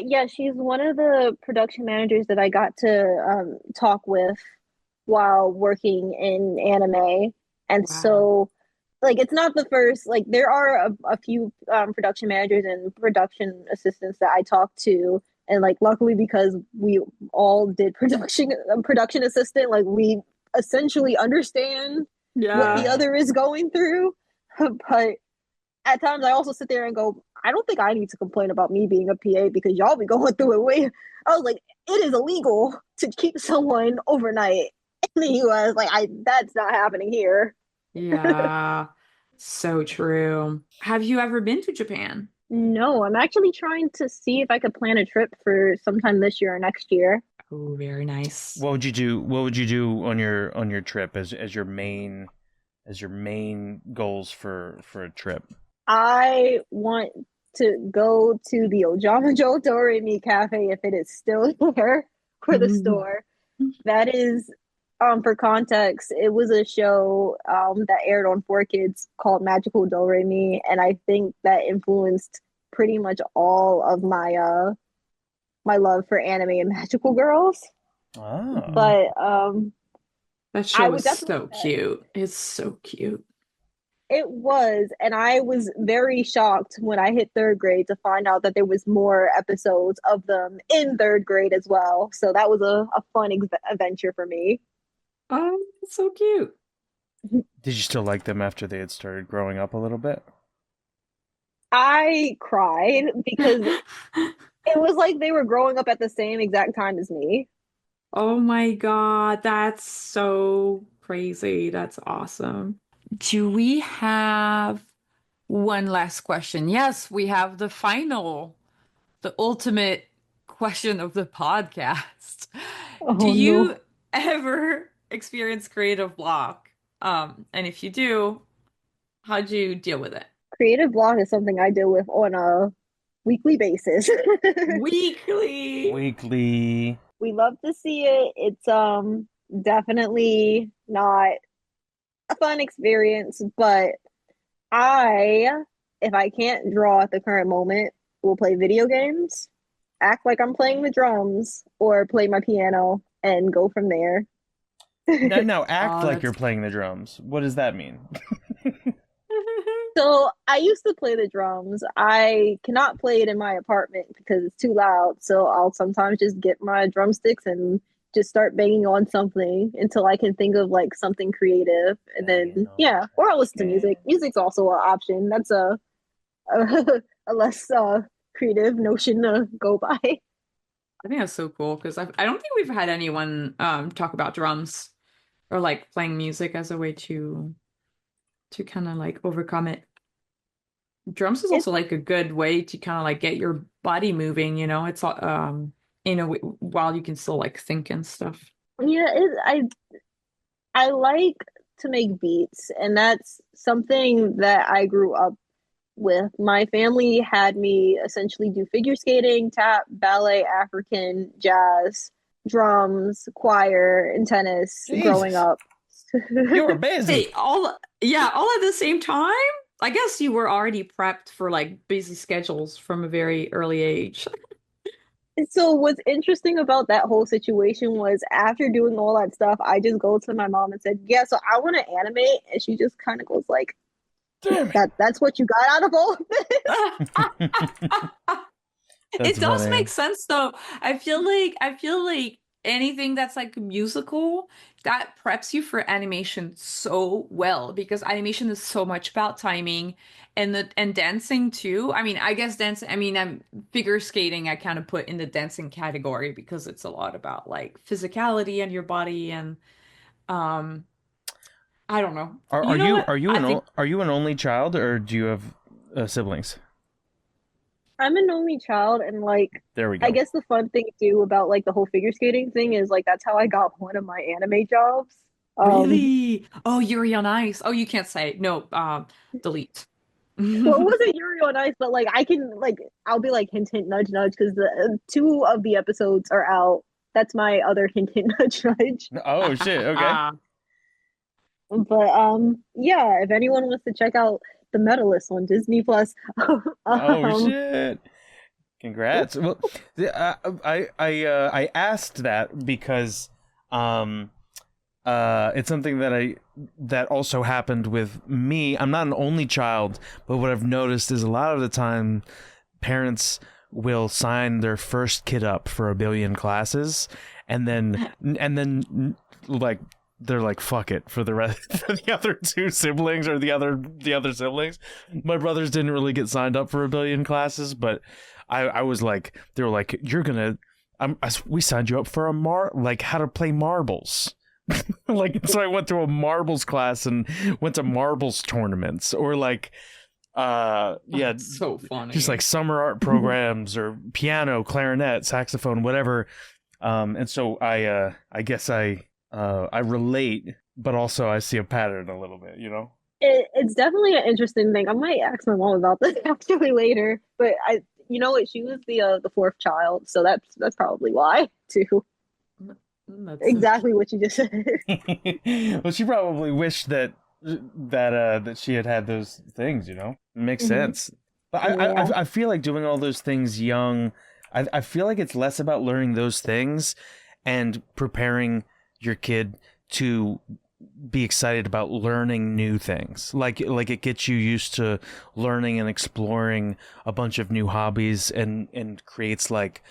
[SPEAKER 3] Yeah, she's one of the production managers that I got to talk with while working in anime. And
[SPEAKER 1] Wow.
[SPEAKER 3] so, like, it's not the first, like, there are a few production managers and production assistants that I talked to. And, like, luckily, because we all did production assistant, like, we essentially understand what the
[SPEAKER 1] Yeah.
[SPEAKER 2] Yeah.
[SPEAKER 3] other is going through. But at times I also sit there and go, I don't think I need to complain about me being a PA because y'all be going through it way. I was like, it is illegal to keep someone overnight in the US. Like that's not happening here.
[SPEAKER 1] Yeah. So true. Have you ever been to Japan?
[SPEAKER 3] No, I'm actually trying to see if I could plan a trip for sometime this year or next year.
[SPEAKER 1] Oh, very nice.
[SPEAKER 2] What would you do? What would you do on your trip as your main goals for a trip?
[SPEAKER 3] I want to go to the Ojamajo Doremi Cafe if it is still there for the
[SPEAKER 1] Mhm.
[SPEAKER 3] store. That is, for context, it was a show that aired on 4Kids called Magical Do Re Mi, and I think that influenced pretty much all of my love for anime and magical girls.
[SPEAKER 2] Ah.
[SPEAKER 3] But
[SPEAKER 1] That
[SPEAKER 3] I
[SPEAKER 1] show
[SPEAKER 3] would
[SPEAKER 1] is
[SPEAKER 3] definitely
[SPEAKER 1] so
[SPEAKER 3] say
[SPEAKER 1] cute. It's so cute.
[SPEAKER 3] it was, and I was very shocked when I hit third grade to find out that there was more episodes of them in third grade as well. So that was a fun adventure for me.
[SPEAKER 1] Oh, it's so cute.
[SPEAKER 2] Did you still like them after they had started growing up a little bit?
[SPEAKER 3] I cried because it was like they were growing up at the same exact time as me.
[SPEAKER 1] Oh my God, that's so crazy. That's awesome. Do we have one last question? Yes, we have the final, the ultimate question of the podcast. Do
[SPEAKER 3] Oh
[SPEAKER 1] you
[SPEAKER 3] no.
[SPEAKER 1] ever experience creative block? And if you do, how do you deal with it?
[SPEAKER 3] Creative block is something I deal with on a weekly basis.
[SPEAKER 1] Weekly.
[SPEAKER 2] Weekly.
[SPEAKER 3] We love to see it. It's definitely not a fun experience, but I if I can't draw at the current moment, will play video games, act like I'm playing the drums, or play my piano and go from there.
[SPEAKER 2] Now act
[SPEAKER 1] Oh,
[SPEAKER 2] like you're
[SPEAKER 1] that's
[SPEAKER 2] playing the drums. What does that mean?
[SPEAKER 3] So I used to play the drums. I cannot play it in my apartment because it's too loud. So I'll sometimes just get my drumsticks and just start banging on something until I can think of like something creative. And
[SPEAKER 2] Banging
[SPEAKER 3] then
[SPEAKER 2] on
[SPEAKER 3] yeah, or I'll listen to music.
[SPEAKER 2] drums.
[SPEAKER 3] Music's also an option. That's a less creative notion to go by.
[SPEAKER 1] I think that's so cool because I don't think we've had anyone talk about drums or like playing music as a way to kind of like overcome it. Drums is
[SPEAKER 3] It's
[SPEAKER 1] also like a good way to kind of like get your body moving, you know. It's while you can still like think and stuff.
[SPEAKER 3] yeah, I like to make beats, and that's something that I grew up with. My family had me essentially do figure skating, tap, ballet, African, jazz, drums, choir, and tennis growing
[SPEAKER 2] Jesus,
[SPEAKER 3] up.
[SPEAKER 2] you were busy.
[SPEAKER 1] Wait, all at the same time? I guess you were already prepped for like busy schedules from a very early age.
[SPEAKER 3] So what's interesting about that whole situation was after doing all that stuff, I just go to my mom and said, "Yeah, so I want to animate," and she just kind of goes like,
[SPEAKER 2] Damn
[SPEAKER 3] "That's what you got out of all of this?"
[SPEAKER 2] it.
[SPEAKER 1] It
[SPEAKER 2] That's
[SPEAKER 1] does
[SPEAKER 2] funny.
[SPEAKER 1] make sense though. I feel like anything that's like musical that preps you for animation so well because animation is so much about timing and dancing too. I mean, I guess dancing, I mean, I'm figure skating I kind of put in the dancing category because it's a lot about like physicality and your body and um I don't know.
[SPEAKER 2] Are
[SPEAKER 1] You know what? I think
[SPEAKER 2] are you an only child, or do you have siblings?
[SPEAKER 3] I'm an only child, and like,
[SPEAKER 2] There we
[SPEAKER 3] I
[SPEAKER 2] go.
[SPEAKER 3] guess the fun thing too about like the whole figure skating thing is like that's how I got one of my anime jobs. Um,
[SPEAKER 1] really. Oh, Yuri on Ice. Oh, you can't say. No, delete.
[SPEAKER 3] well, it wasn't Yuri on Ice, but like I can like I'll be like hint hint nudge nudge because the two of the episodes are out. That's my other hint hint nudge nudge.
[SPEAKER 2] Oh shit. Okay.
[SPEAKER 3] But yeah, if anyone wants to check out The Medalist on Disney Plus,
[SPEAKER 2] Oh
[SPEAKER 3] um,
[SPEAKER 2] shit. Congrats. Well, I asked that because um it's something that also happened with me. I'm not an only child, but what I've noticed is a lot of the time parents will sign their first kid up for a billion classes, and then like they're like fuck it for the rest for the other two siblings or the other siblings. My brothers didn't really get signed up for a billion classes, but I was like, they were like, you're gonna we signed you up for like how to play marbles. Like, so I went through a marbles class and went to marbles tournaments, or like yeah,
[SPEAKER 1] That's so
[SPEAKER 2] just like
[SPEAKER 1] funny.
[SPEAKER 2] summer art programs or piano, clarinet, saxophone, whatever. And so I guess I relate, but also I see a pattern a little bit, you know.
[SPEAKER 3] it's definitely an interesting thing. I might ask my mom about this actually later, but you know what? She was the fourth child, so that's probably why too.
[SPEAKER 1] That's so
[SPEAKER 3] Exactly
[SPEAKER 1] cute.
[SPEAKER 3] what you just said.
[SPEAKER 2] Well, she probably wished that she had those things, you know. It makes
[SPEAKER 3] Hmm.
[SPEAKER 2] sense. But
[SPEAKER 3] Yeah.
[SPEAKER 2] I feel like doing all those things young. I feel like it's less about learning those things and preparing your kid to be excited about learning new things. Like it gets you used to learning and exploring a bunch of new hobbies, and creates like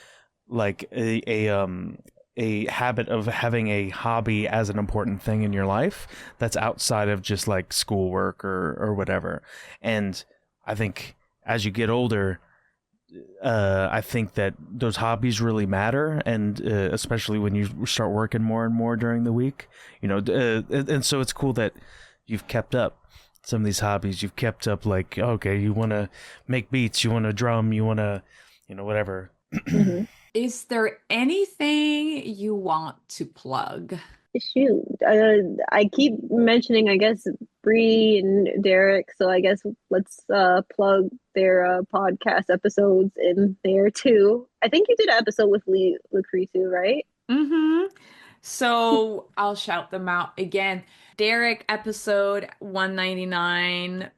[SPEAKER 2] a habit of having a hobby as an important thing in your life that's outside of just like schoolwork or whatever. And I think as you get older, I think that those hobbies really matter, and especially when you start working more and more during the week, you know. And so it's cool that you've kept up some of these hobbies. You've kept up, like, okay, you want to make beats, you want to drum, you want to, whatever.
[SPEAKER 3] Hmm.
[SPEAKER 1] Is there anything you want to plug?
[SPEAKER 3] Shoot, I keep mentioning, I guess, Bree and Derek, so I guess let's plug their podcast episodes in there too. I think you did an episode with Lee Lucretia, right?
[SPEAKER 1] Mm-hmm. So I'll shout them out again. Derek episode 199,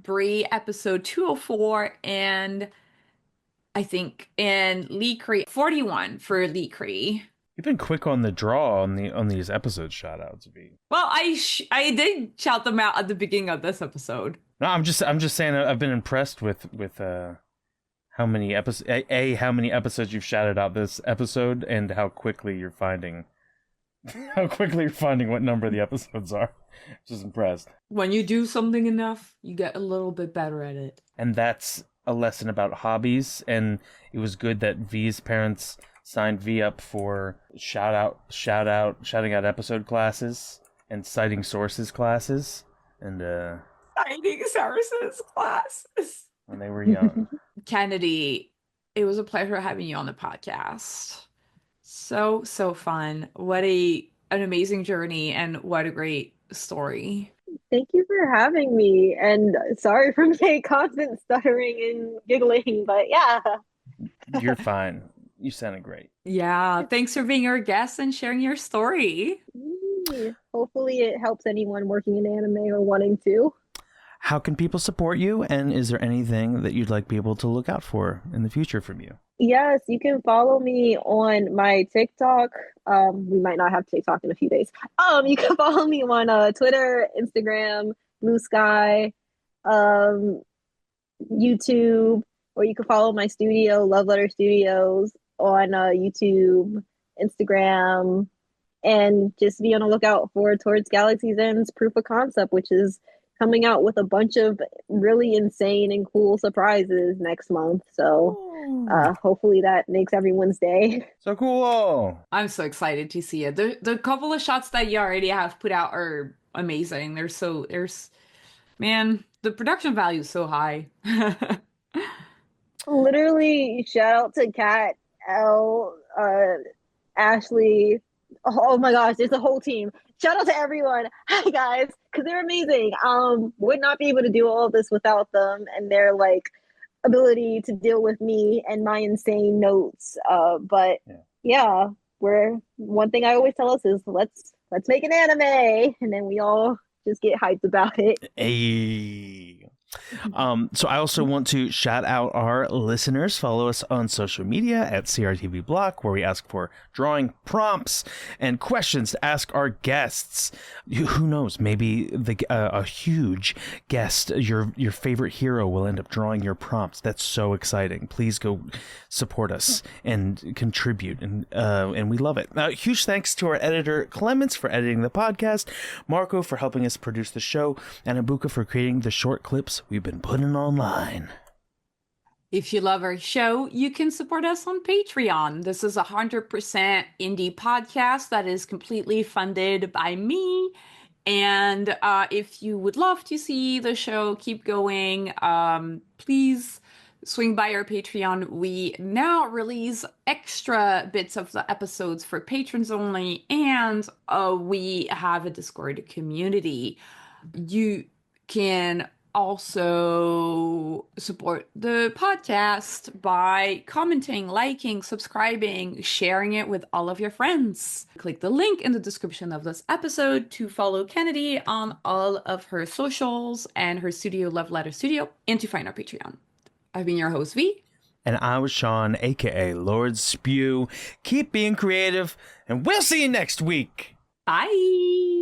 [SPEAKER 1] Bree episode 204, and I think and Lee Cree 41 for Lee Cree.
[SPEAKER 2] You've been quick on the draw on these episode shout outs, V.
[SPEAKER 1] Well, I did shout them out at the beginning of this episode.
[SPEAKER 2] No, I'm just saying I've been impressed with how many episodes, how many episodes you've shouted out this episode, and how quickly you're finding what number the episodes are. Just impressed.
[SPEAKER 1] When you do something enough, you get a little bit better at it.
[SPEAKER 2] And that's a lesson about hobbies. And it was good that V's parents signed V up for shouting out episode classes and citing sources classes. And
[SPEAKER 1] Writing services classes.
[SPEAKER 2] when they were young.
[SPEAKER 1] Kennedy, it was a pleasure having you on the podcast. So, so fun. What an amazing journey and what a great story.
[SPEAKER 3] Thank you for having me. And sorry for my constant stuttering and giggling, but yeah.
[SPEAKER 2] You're fine. You sounded great.
[SPEAKER 1] Yeah, thanks for being our guest and sharing your story.
[SPEAKER 3] Hopefully it helps anyone working in anime or wanting to.
[SPEAKER 2] How can people support you? And is there anything that you'd like people to look out for in the future from you?
[SPEAKER 3] Yes, you can follow me on my TikTok. We might not have TikTok in a few days. You can follow me on Twitter, Instagram, Blue Sky, um, YouTube, or you can follow my studio, Luv Letter Studios, on YouTube, Instagram, and just be on the lookout for Towards Galaxy's End's Proof of Concept, which is coming out with a bunch of really insane and cool surprises next month. So hopefully that makes everyone's day.
[SPEAKER 2] So cool.
[SPEAKER 1] I'm so excited to see it. The couple of shots that you already have put out are amazing. Man, the production value is so high.
[SPEAKER 3] Literally, shout out to Kat, L, Ashley. Oh my gosh, there's a whole team. Shout out to everyone. Hi guys, because they're amazing. Would not be able to do all of this without them and their like ability to deal with me and my insane notes. But yeah, we're one thing I always tell us is let's make an anime, and then we all just get hyped about it.
[SPEAKER 2] Hey. So I also want to shout out our listeners. Follow us on social media at CRTV Block, where we ask for drawing prompts and questions to ask our guests. Who knows? Maybe a huge guest, your favorite hero, will end up drawing your prompts. That's so exciting. Please go support us and contribute, and we love it. Huge thanks to our editor Clements for editing the podcast, Marco for helping us produce the show, and Abuka for creating the short clips we've been putting online.
[SPEAKER 1] If you love our show, you can support us on Patreon. This is 100% indie podcast that is completely funded by me. And if you would love to see the show keep going, please swing by our Patreon. We now release extra bits of the episodes for patrons only, and we have a Discord community. You can also support the podcast by commenting, liking, subscribing, sharing it with all of your friends. Click the link in the description of this episode to follow Kennedy on all of her socials and her studio, Luv Letter Studio, and to find our Patreon. I've been your host, V.
[SPEAKER 2] And I was Sean, aka Lord Spew. Keep being creative, and we'll see you next week.
[SPEAKER 1] Bye.